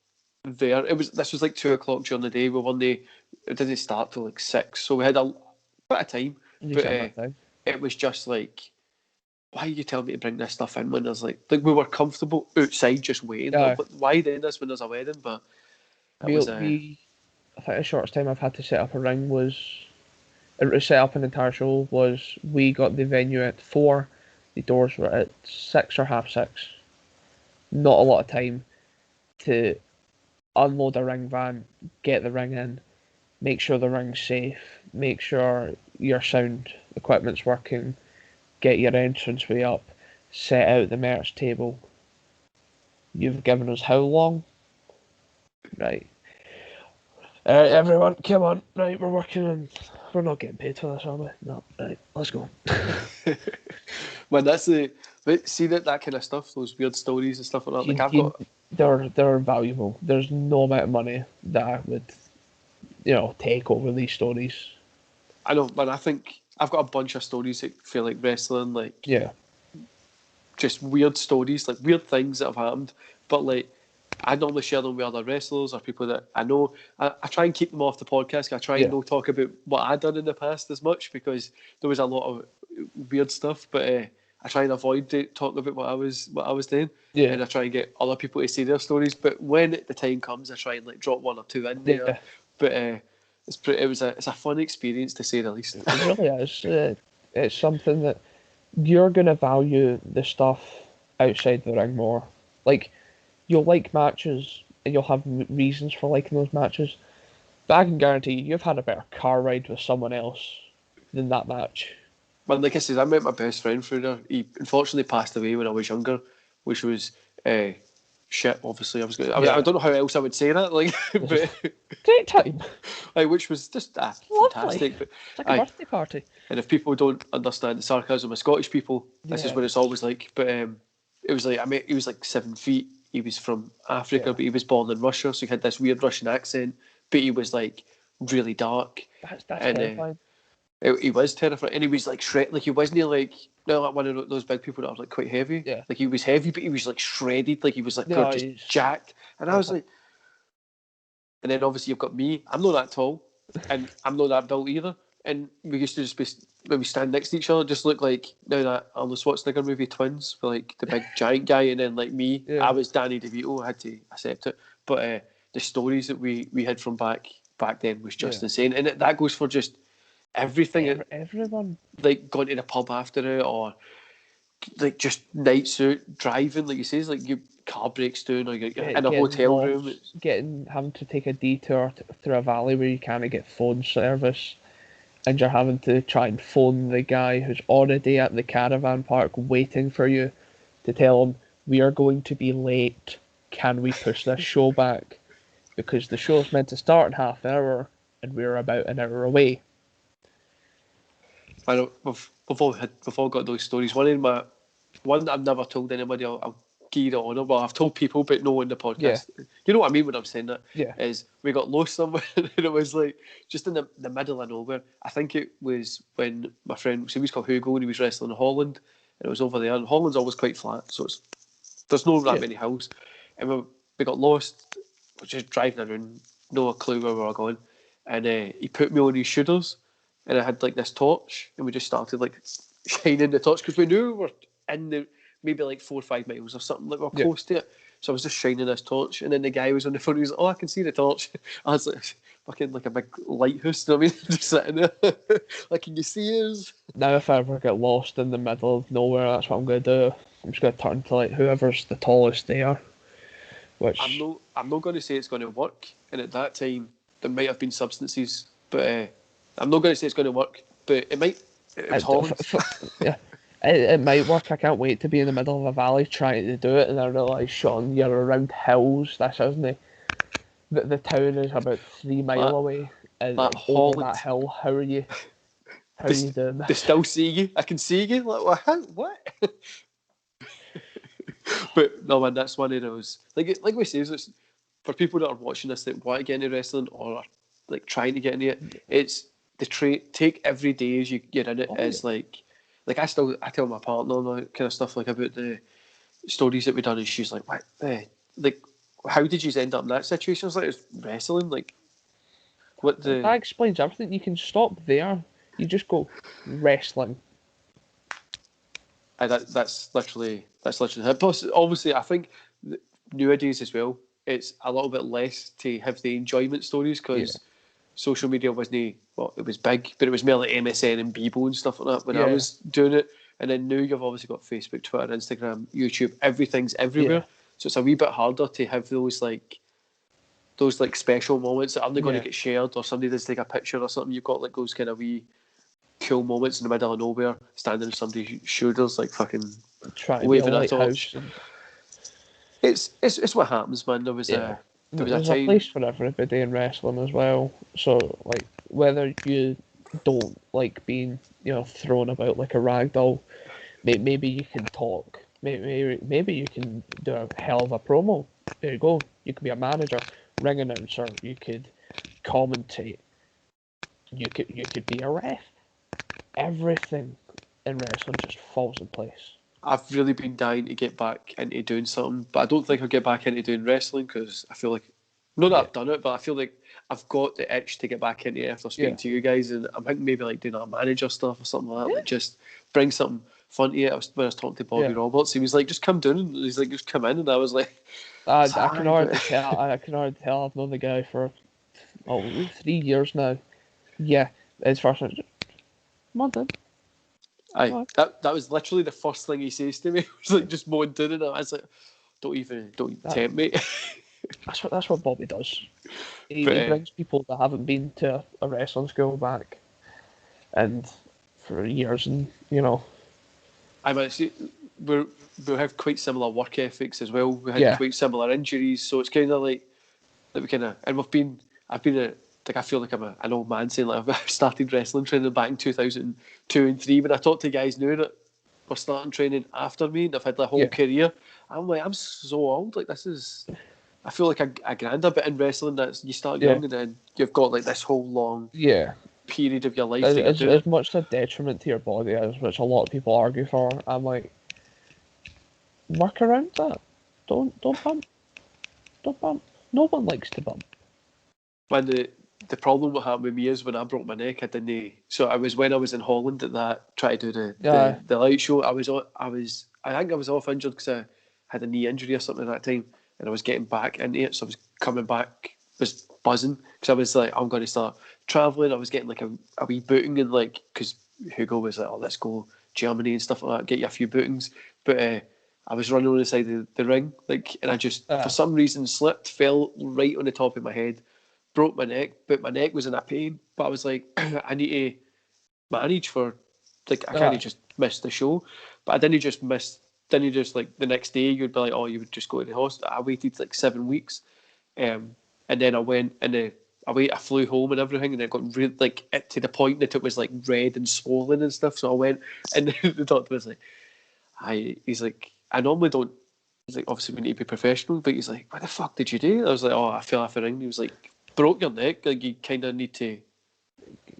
there. This was like 2 o'clock during the day. It didn't start till like 6, so we had a bit of time. But it was just like, why are you telling me to bring this stuff in when there's like we were comfortable outside just waiting? Like, why doing this when there's a wedding? But I think the shortest time I've had to set up a ring was set up an entire show was we got the venue at 4, the doors were at 6 or half 6. Not a lot of time to unload a ring van, get the ring in, make sure the ring's safe, make sure your sound equipment's working, get your entrance way up, set out the merch table. You've given us how long? Right. Everyone, come on. Right, we're working and we're not getting paid for this, are we? No. Right, let's go. Man, that's see that kind of stuff, those weird stories and stuff like that. Like they're valuable. There's no amount of money that I would, take over these stories. I know, man. I think I've got a bunch of stories that feel like wrestling, like Yeah. just weird stories, like weird things that have happened. But like, I normally share them with other wrestlers or people that I know. I try and keep them off the podcast. I try and not talk about what I've done in the past as much because there was a lot of weird stuff. But I try and avoid talking about what I was doing. Yeah. And I try and get other people to say their stories. But when the time comes, I try and like drop one or two in there. Yeah. But it's a fun experience to say the least. It really is. It's something that you're gonna value the stuff outside the ring more. Like, you'll like matches and you'll have reasons for liking those matches. But I can guarantee you've had a better car ride with someone else than that match. But like I said, I met my best friend through there. He unfortunately passed away when I was younger, which was shit. Obviously, I don't know how else I would say that. Like, but Great time. which was just Lovely. fantastic. But It's like a birthday party. And if people don't understand the sarcasm of Scottish people, this is what it's always like. But it was like he was like 7 feet. He was from Africa, but he was born in Russia, so he had this weird Russian accent. But he was like really dark. That's terrifying. He was terrifying, and he was like shred. Like he wasn't like one of those big people that are like quite heavy. Yeah. Like he was heavy, but he was like shredded. Like he was like just jacked. And I was like, and then obviously you've got me. I'm not that tall, and I'm not that built either. And we used to just be when we stand next to each other, just look like that Arnold Schwarzenegger movie Twins, for like the big giant guy, and then like me, I was Danny DeVito. I had to accept it, but the stories that we had from back then was just insane, and that goes for just everything. Everyone, like going to the pub after it, or like just nights out driving, like you say, like your car breaks down, or you're in a hotel room. Having to take a detour through a valley where you can't get phone service, and you're having to try and phone the guy who's already at the caravan park waiting for you to tell him, we are going to be late. Can we push this show back? Because the show's meant to start in half an hour, and we're about an hour away. I know we've all got those stories. One that I've never told anybody. I'll give you the honour, but I've told people, but no on the podcast. Yeah. You know what I mean when I'm saying that? Yeah. Is we got lost somewhere, and it was like just in the middle of nowhere. I think it was when my friend, so he was called Hugo, and he was wrestling in Holland, and it was over there. And Holland's always quite flat, so there's no that many hills, and we got lost. We were just driving around, no clue where we were going, and he put me on his shoulders. And I had like this torch, and we just started like shining the torch because we knew we were in maybe like 4 or 5 miles or something, like we were close to it. So I was just shining this torch, and then the guy was on the phone. He was like, "Oh, I can see the torch." I was like, "Fucking like a big lighthouse," you know what I mean? Just sitting there, like, "Can you see us?" Now, if I ever get lost in the middle of nowhere, that's what I'm going to do. I'm just going to turn to like whoever's the tallest there. Which I'm not going to say it's going to work. And at that time, there might have been substances, but I'm not going to say it's going to work. But it might. It was Holland. Yeah. It might work. I can't wait to be in the middle of a valley trying to do it, and I realise, Sean, you're around hills. This isn't it. The town is about 3 miles away, and over that hill. How are you? How are you doing this? They still see you. I can see you. Like what? But no, man, that's one of those. Like we say, it's for people that are watching this that want to get into wrestling or are like trying to get into it. It's the take every day as you're in it as like I tell my partner and that kind of stuff like about the stories that we done, and she's like, "What? Like, how did you end up in that situation?" I was like, "It's wrestling." Like, what the? That explains everything. You can stop there. You just go wrestling. That's literally it. Plus, obviously, I think nowadays as well, it's a little bit less to have the enjoyment stories because social media wasn't, well, it was big, but it was more like MSN and Bebo and stuff like that when I was doing it. And then now you've obviously got Facebook, Twitter, Instagram, YouTube, everything's everywhere. So it's a wee bit harder to have those special moments that aren't going to get shared, or somebody does take a picture or something. You've got like those kind of wee cool moments in the middle of nowhere, standing on somebody's shoulders, like fucking waving a torch. It's what happens, man. There was a place for everybody in wrestling as well. So like, whether you don't like being thrown about like a rag doll, maybe you can talk. Maybe you can do a hell of a promo. There you go. You could be a manager, ring announcer. You could commentate. You could be a ref. everything in wrestling just falls in place. I've really been dying to get back into doing something, but I don't think I'll get back into doing wrestling because I feel like, not that I've done it, but I feel like I've got the itch to get back into it after speaking to you guys, and I'm thinking maybe like doing a manager stuff or something like that, like just bring something fun to it. When I was talking to Bobby Roberts, he was like, just come down, and he's like, just come in, and I was like, I can already tell. I can already tell. I've known the guy for 3 years now. Yeah, his first one. Come on, then. Aye, that was literally the first thing he says to me. It was like just mowing down, and I was like, don't tempt me. That's what Bobby does. He brings people that haven't been to a wrestling school back, and for years, and I mean, see, we have quite similar work ethics as well. We had quite similar injuries, so it's kind of like we kind of, and I've been a, like, I feel like I'm an old man saying like I've started wrestling training back in 2002 and 3. When I talk to guys now that were starting training after me and I've had the whole career, I'm like, I'm so old. Like, this is, I feel like a grander bit in wrestling. That's, you start young and then you've got like this whole long period of your life. As much a detriment to your body as which a lot of people argue for. I'm like, work around that. Don't bump. Don't bump. No one likes to bump. When the problem what happened with me is when I broke my neck, I didn't. So I was when I was in Holland at that, trying to do the light show. I think I was off injured because I had a knee injury or something at that time, and I was getting back into it. So I was coming back, was buzzing because I was like, I'm going to start traveling. I was getting like a wee booking, and like, because Hugo was like, oh, let's go Germany and stuff like that, get you a few bookings. But I was running on the side of the ring, like, and I just for some reason slipped, fell right on the top of my head. Broke my neck, but my neck was in a pain. But I was like, I need to manage for, like, I can't just miss the show. But I didn't just miss, like the next day you'd be like, oh, you would just go to the hospital. I waited like 7 weeks, and then I went and I flew home and everything, and it got really like to the point that it was like red and swollen and stuff. So I went, and the doctor was like, he's like, I normally don't. He's like, obviously we need to be professional, but he's like, what the fuck did you do? I was like, oh, I fell off a ring. He was like, broke your neck, like you kind of need to.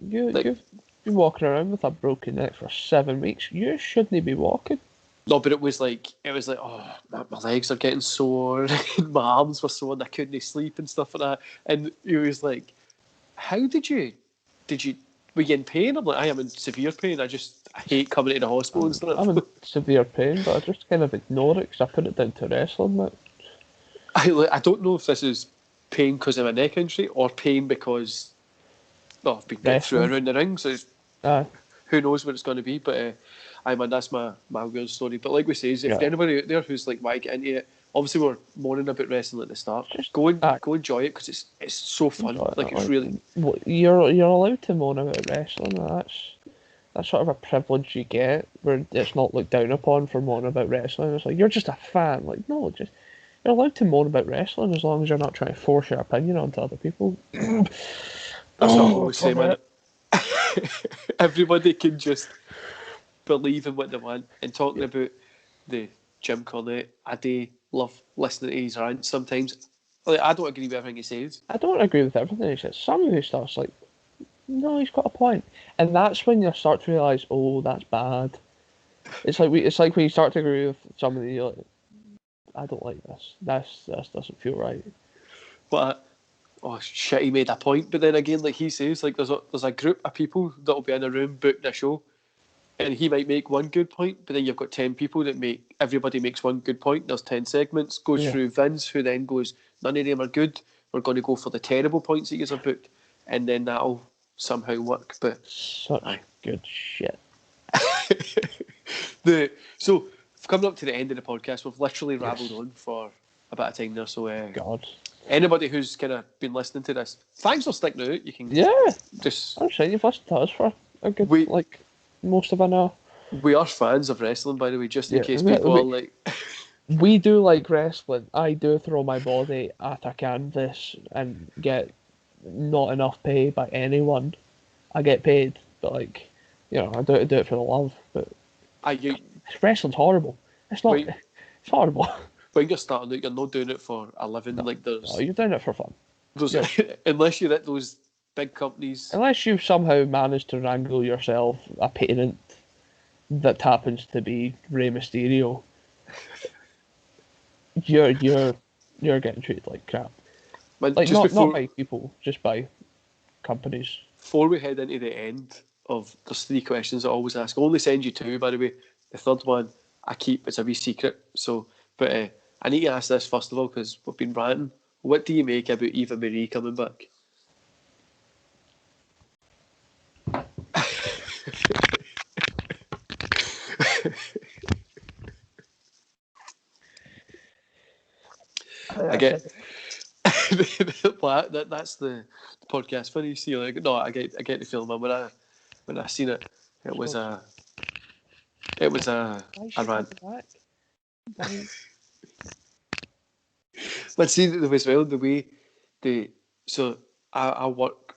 You've been walking around with a broken neck for 7 weeks. You shouldn't be walking. No, but it was like, oh, my legs are getting sore, and my arms were sore, and I couldn't sleep and stuff like that. And he was like, how did you, were you in pain? I'm like, I am in severe pain. I hate coming to the hospital and stuff. I'm in severe pain, but I just kind of ignore it because I put it down to wrestling, mate. I don't know if this is pain because of a neck injury or pain because I've been getting through around the ring, so who knows what it's going to be. But that's my weird story. But like we say, if anybody out there who's like, why get into it, obviously we're moaning about wrestling at the start. Just go enjoy it because it's so fun. It's really. You're allowed to moan about wrestling. That's sort of a privilege you get where it's not looked down upon for moaning about wrestling. It's like, you're just a fan. Like, no, you're allowed to moan about wrestling as long as you're not trying to force your opinion onto other people. That's what I always say, man. Everybody can just believe in what they want. And talking about the Jim Cornette, I do love listening to his rants sometimes. Like, I don't agree with everything he says. I don't agree with everything he says. Some of his stuff's like, no, he's got a point. And that's when you start to realise, oh, that's bad. It's like when you start to agree with somebody, you're like, I don't like this. This doesn't feel right. But oh shit, he made a point. But then again, like he says, like there's a group of people that'll be in a room booking a show, and he might make one good point, but then you've got 10 people that everybody makes one good point. There's 10 segments. Goes through Vince, who then goes, none of them are good. We're going to go for the terrible points that you have booked, and then that'll somehow work. But such good shit. So coming up to the end of the podcast, we've literally rabbled on for a bit of time there. So God, anybody who's kind of been listening to this, thanks for sticking out. You can just. I'm saying you've listened to us for a good most of an hour. We are fans of wrestling, by the way, just in case people are like. We do like wrestling. I do throw my body at a canvas and get not enough pay by anyone. I get paid, but I do it for the love. But wrestling's horrible. It's not. It's horrible. When you're starting out, you're not doing it for a living. No, you're doing it for fun. Unless you're at those big companies. Unless you've somehow managed to wrangle yourself a parent that happens to be Rey Mysterio, you're getting treated like crap. Man, Like just not by people, just by companies. before we head into the end of, there's 3 questions I always ask. I only send you 2, by the way. The third one I keep, it's a wee secret. So, but I need to ask this first of all because we've been ranting. What do you make about Eva Marie coming back? I get that's the podcast funny. See, like, no, I get the feeling, man. When I seen it, it was a rant. But see, the as well, the way so I work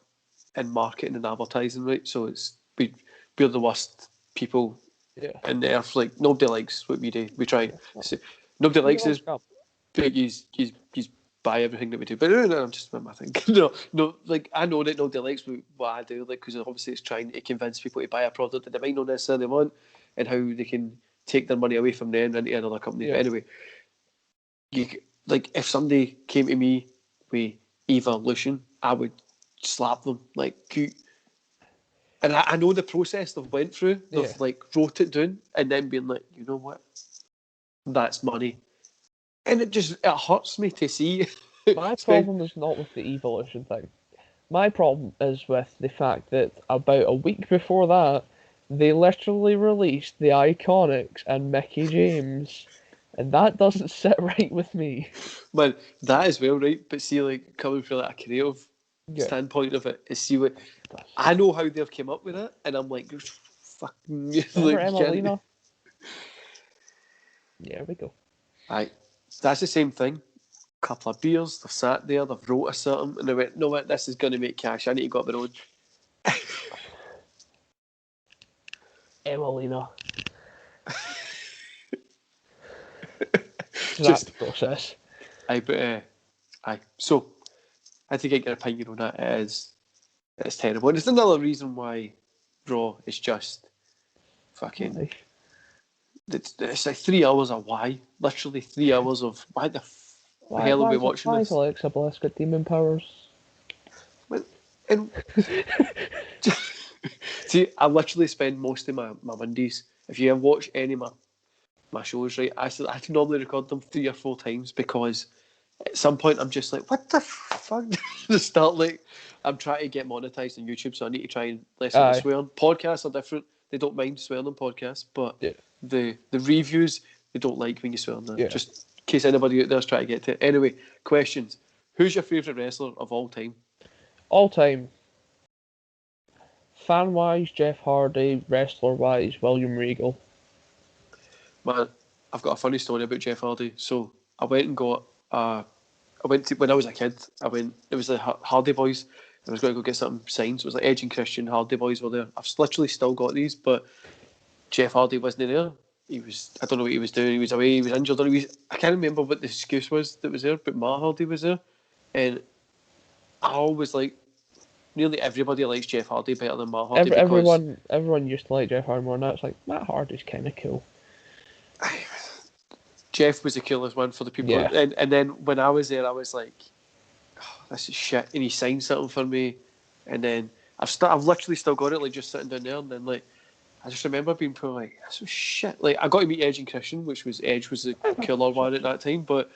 in marketing and advertising, right? So we're the worst people in the earth. Like, nobody likes what we do. We try. So, nobody likes us, but you buy everything that we do. But no, I'm just my thing. no, like, I know that nobody likes what I do, like, because obviously it's trying to convince people to buy a product that they might not necessarily want, and how they can take their money away from them into another company. But anyway, like, if somebody came to me with evolution, I would slap them. Like, and I know the process they've went through. They've like wrote it down and then being like, you know what, that's money, and it hurts me to see. My problem is not with the evolution thing. My problem is with the fact that about a week before that, they literally released the Iconics and Mickey James. And that doesn't sit right with me. Man, that is well, right? But see, like, coming from like a creative standpoint of it, is see what I know how they've come up with it, and I'm like, fucking. Remember Emelina? Yeah, there we go. Aye, that's the same thing. Couple of beers, they've sat there, they've wrote a something, and they went, no, what, this is going to make cash. I need to go up the road. Emelina. Just process. Aye. So I think I get your opinion on that. It's terrible, and it's another reason why Raw is just fucking. It's like 3 hours of why, literally 3 hours of why the hell are we watching this? Why Alexa Bliss got demon powers? And see, I literally spend most of my Mondays. If you ever watch any of my shows, right, I can normally record them 3 or 4 times because at some point I'm just like, what the fuck? To start, like, I'm trying to get monetized on YouTube, so I need to try and lessen the swearing. Podcasts are different; they don't mind swearing on podcasts, but the reviews, they don't like when you swear on them. Just in case anybody out there's trying to get to it. Anyway, questions. Who's your favourite wrestler of all time? All time. Fan-wise, Jeff Hardy. Wrestler-wise, William Regal. Man, I've got a funny story about Jeff Hardy. So I went and got when I was a kid, it was the Hardy Boys. I was going to go get something signed. So it was like Edge and Christian, Hardy Boys were there. I've literally still got these, but Jeff Hardy wasn't there. I don't know what he was doing. He was away, he was injured. I can't remember what the excuse was that was there, but Matt Hardy was there. And I always nearly everybody likes Jeff Hardy better than Matt Hardy. Everyone used to like Jeff Hardy more. Now it's like, Matt Hardy's kind of cool. Jeff was the coolest one for the people. Yeah. And then when I was there, I was like, oh, this is shit. And he signed something for me. And then I've literally still got it, like, just sitting down there. And then, like, I just remember being put like, this was shit. Like, I got to meet Edge and Christian, Edge was the cooler one at that time. But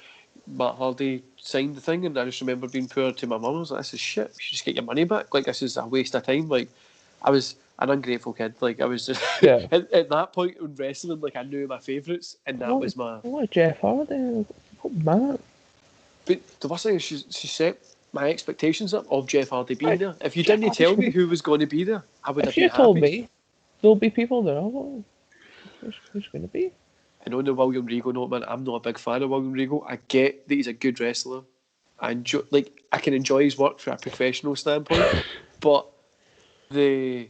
Matt Hardy signed the thing. And I just remember being poor to my mum. I was like, this is shit. You should just get your money back. Like, this is a waste of time. Like, I was an ungrateful kid. Like, I was just at that point in wrestling, like, I knew my favourites, and that was my. What Jeff Hardy? Oh, man. But the worst thing is she set my expectations up of Jeff Hardy being there. If you didn't tell me who was going to be there, I would have been happy. If you told me there'll be people there, who's going to be? And on the William Regal note, man, I'm not a big fan of William Regal. I get that he's a good wrestler. I can enjoy his work from a professional standpoint, but the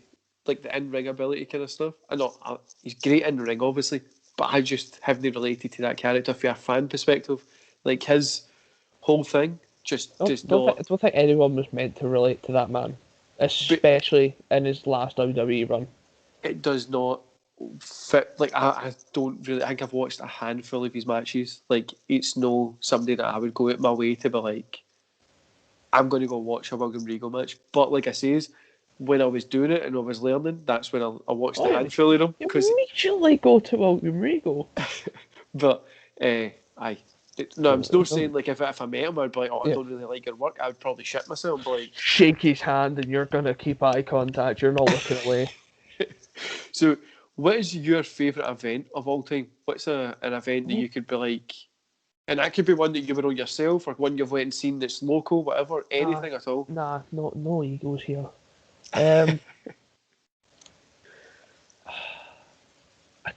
in-ring ability kind of stuff. He's great in the ring, obviously, but I just haven't related to that character from a fan perspective. Like, his whole thing I don't think anyone was meant to relate to that man. especially in his last WWE run. It does not fit. Like I don't really. I think I've watched a handful of his matches. Like it's no somebody that I would go out my way to be like, I'm going to go watch a William Regal match. But like I says, when I was doing it and I was learning, that's when I watched a handful of them. You Cause, immediately go to William Regal. but aye. No, I'm still saying like if I met him, I'd be like, oh, I Yeah. don't really like your work. I would probably shit myself. But like, Shake his hand and you're gonna keep eye contact. You're not looking away. so, what is your favourite event of all time? What's an event that you could be like, and that could be one that you were on yourself or one you've went and seen that's local, whatever, anything at all? Nah, no egos here. I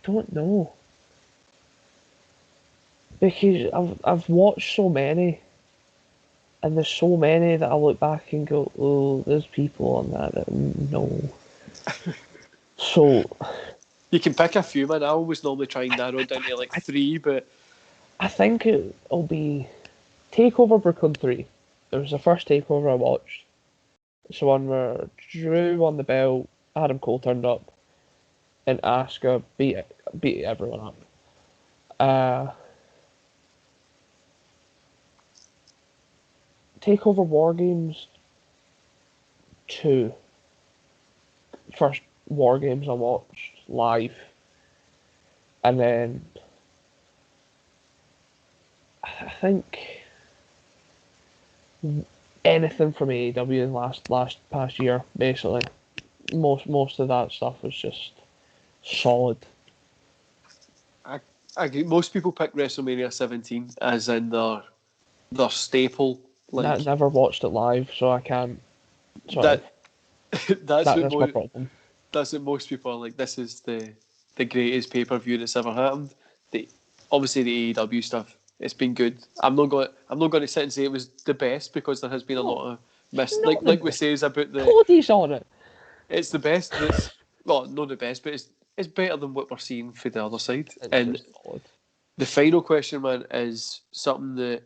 don't know. Because I've watched so many, and there's so many that I look back and go, oh, there's people on that no. So You can pick a few, man. I always normally try and narrow it down to like three, but I think it'll be Takeover Brooklyn 3. It was the first Takeover I watched. It's the one where Drew won the belt, Adam Cole turned up, and Asuka beat everyone up. Takeover War Games 2. First War Games I watched live. And then I think anything from AEW in last past year, basically. Most of that stuff was just solid. I agree. Most people pick WrestleMania 17 as in their staple. Like Never watched it live, so I can't. Sorry. That's That's my problem. That's what most people are like. This is the greatest pay-per-view that's ever happened. Obviously the AEW stuff, it's been good. I'm not going to sit and say it was the best because there has been a lot of like we say about the Cody's on it. It's the best. That's well, not the best, but it's better than what we're seeing for the other side. It's And just solid. the final question, man, is something that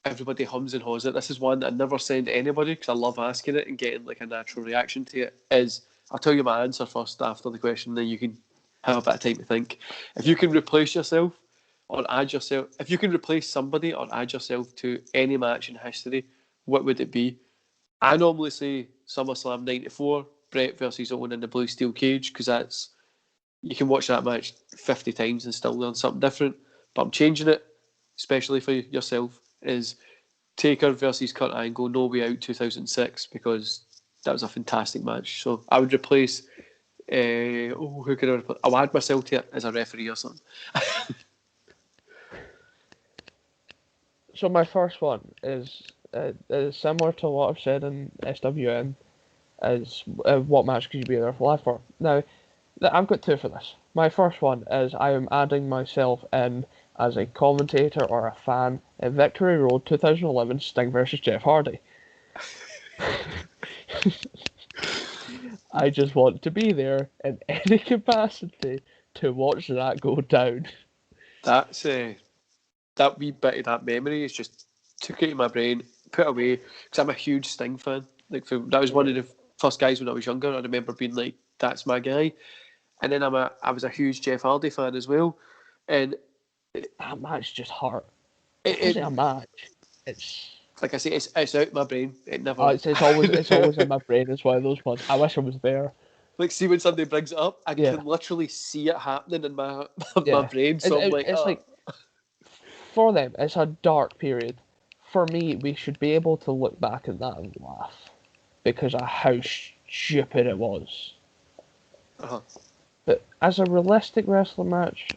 everybody hums and haws at. This is one that I never send to anybody because I love asking it and getting like a natural reaction to it. I'll tell you my answer first after the question, then you can have a bit of time to think. If you can replace yourself or add yourself, if you can replace somebody or add yourself to any match in history, what would it be? I normally say SummerSlam '94, Brett versus Owen in the blue steel cage, because you can watch that match 50 times and still learn something different. But I'm changing it, especially for yourself, is Taker versus Kurt Angle, No Way Out 2006, because that was a fantastic match. So I would replace, who could I replace? I'll add myself to it as a referee or something. So my first one is similar to what I've said in SWN, as what match could you be there live for? Now, I've got two for this. My first one is I am adding myself in as a commentator or a fan in Victory Road 2011 Sting versus Jeff Hardy. I just want to be there in any capacity to watch that go down. That's that wee bit of that memory is just took it in my brain, put it away, because I'm a huge Sting fan. Like that was one of the first guys when I was younger. I remember being like, "That's my guy," and then I was a huge Jeff Hardy fan as well, and that match just hurt. It isn't a match. It's like I say, it's out my brain. It never. It's always in my brain. It's one of those ones. I wish I was there. Like, see when somebody brings it up, I can literally see it happening in my brain. So I'm like, it's like for them, it's a dark period. For me, we should be able to look back at that and laugh because of how stupid it was. Uh-huh. But as a realistic wrestling match,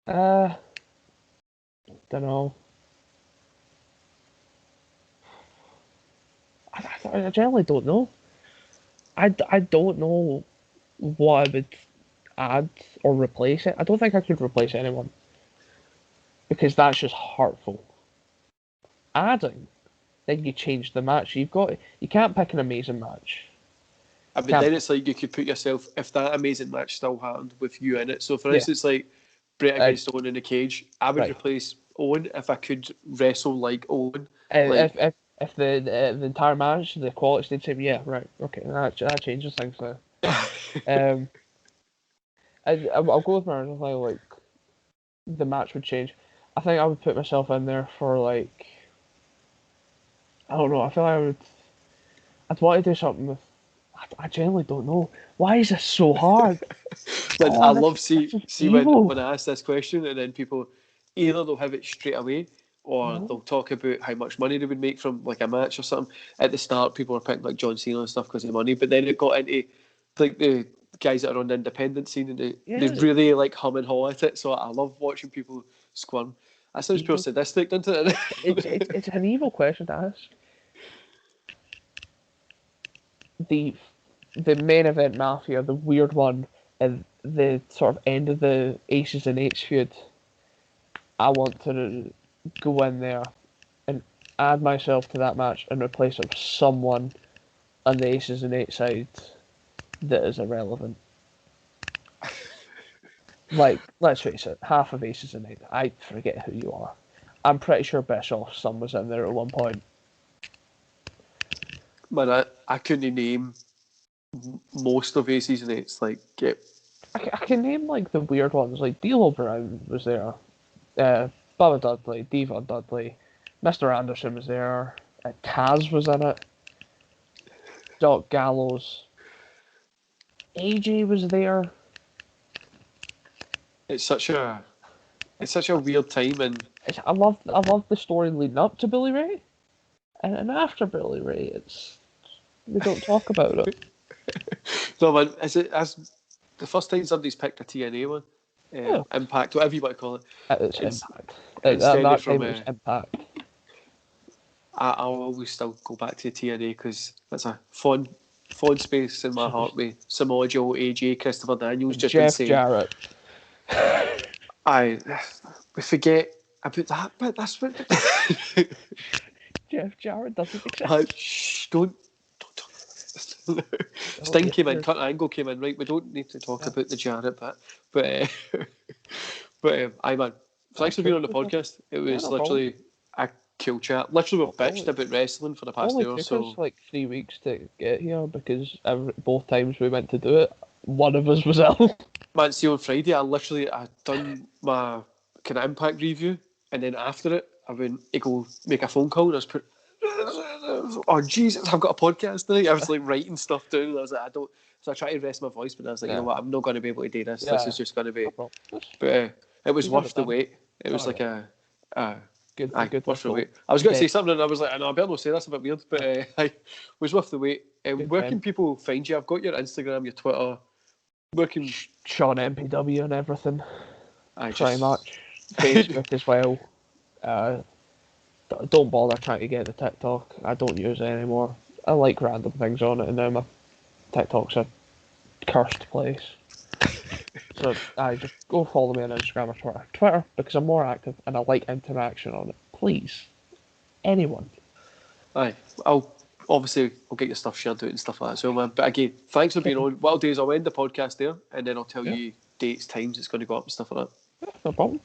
don't know. I generally don't know. I don't know what I would add or replace it. I don't think I could replace anyone because that's just hurtful. Adding, then you change the match. You can't pick an amazing match. I mean, then it's like you could put yourself, if that amazing match still happened with you in it. So, for instance, like Brett against Owen in the cage, I would replace Owen if I could wrestle like Owen. If If the entire match, the quality stayed the same, yeah, right, okay, that changes things now. I'll go with my original thing, like, the match would change. I think I would put myself in there for, like, I don't know, I feel like I'd want to do something with, I genuinely don't know. Why is this so hard? But I love This see is see evil. when I ask this question, and then people either they'll have it straight away, or No. they'll talk about how much money they would make from like a match or something. At the start, people were picking like John Cena and stuff because of money, but then it got into like the guys that are on the independent scene, and they Yeah. really like hum and haw at it. So I love watching people squirm. That sounds pure Evil. sadistic, doesn't it? It's an evil question to ask. The main event mafia, the weird one, and the sort of end of the Aces and Eights feud. I want to go in there and add myself to that match and replace it with someone on the Aces and Eights side that is irrelevant. Like, let's face it, half of Aces and Eights, I forget who you are. I'm pretty sure Bischoff's son was in there at one point. Man, I couldn't name most of Aces and Eights. Like, I can name like the weird ones, like D'Lo Brown was there, Bubba Dudley, Devon Dudley, Mr. Anderson was there, Kaz was in it, Doc Gallows, AJ was there. it's such a weird time, and I love the story leading up to Billy Ray, and after Billy Ray, we don't talk about it. no man, is it as the first time somebody's picked a TNA one, Yeah. Impact, whatever you want to call it. It's Impact. At Instead that of time, from, it was Impact. I'll always still go back to TNA because that's a fond space in my heart with Samoa Joe, AJ, Christopher Daniels, just Jeff insane. Jarrett. We forget about that, but that's what. Jeff Jarrett doesn't exist. Shh, don't talk. Sting came in, Kurt Angle came in, right? We don't need to talk about the Jarrett bit, but aye man, thanks for being on the podcast. It was literally a cool chat. Literally, we've bitched about wrestling for the past hour. Only So took us like 3 weeks to get here because both times we went to do it, one of us was ill. man, see on Friday, I done my kind of Impact review, and then after it, I went to go make a phone call, and I was put. Oh Jesus! I've got a podcast tonight. I was like writing stuff down, and I was like, I don't. So I tried to rest my voice, but I was like, you know what? I'm not going to be able to do this. This is just going to be. But it was worth the wait. It was like a good worth the wait. I was going to say something, and I was like, no, I better not say this. A bit weird, but it was worth the wait. Where can people find you? I've got your Instagram, your Twitter. Where can Sean MPW and everything? Pretty much. Facebook as well. Don't bother trying to get the TikTok. I don't use it anymore. I like random things on it, and now my TikTok's a cursed place. So I just go follow me on Instagram or Twitter. Twitter, because I'm more active and I like interaction on it. Please. Anyone. Aye. I'll get your stuff shared out and stuff like that as well, man. But again, thanks for being on. What I'll do is I'll end the podcast there, and then I'll tell you dates, times it's going to go up and stuff like that. Yeah, no problem.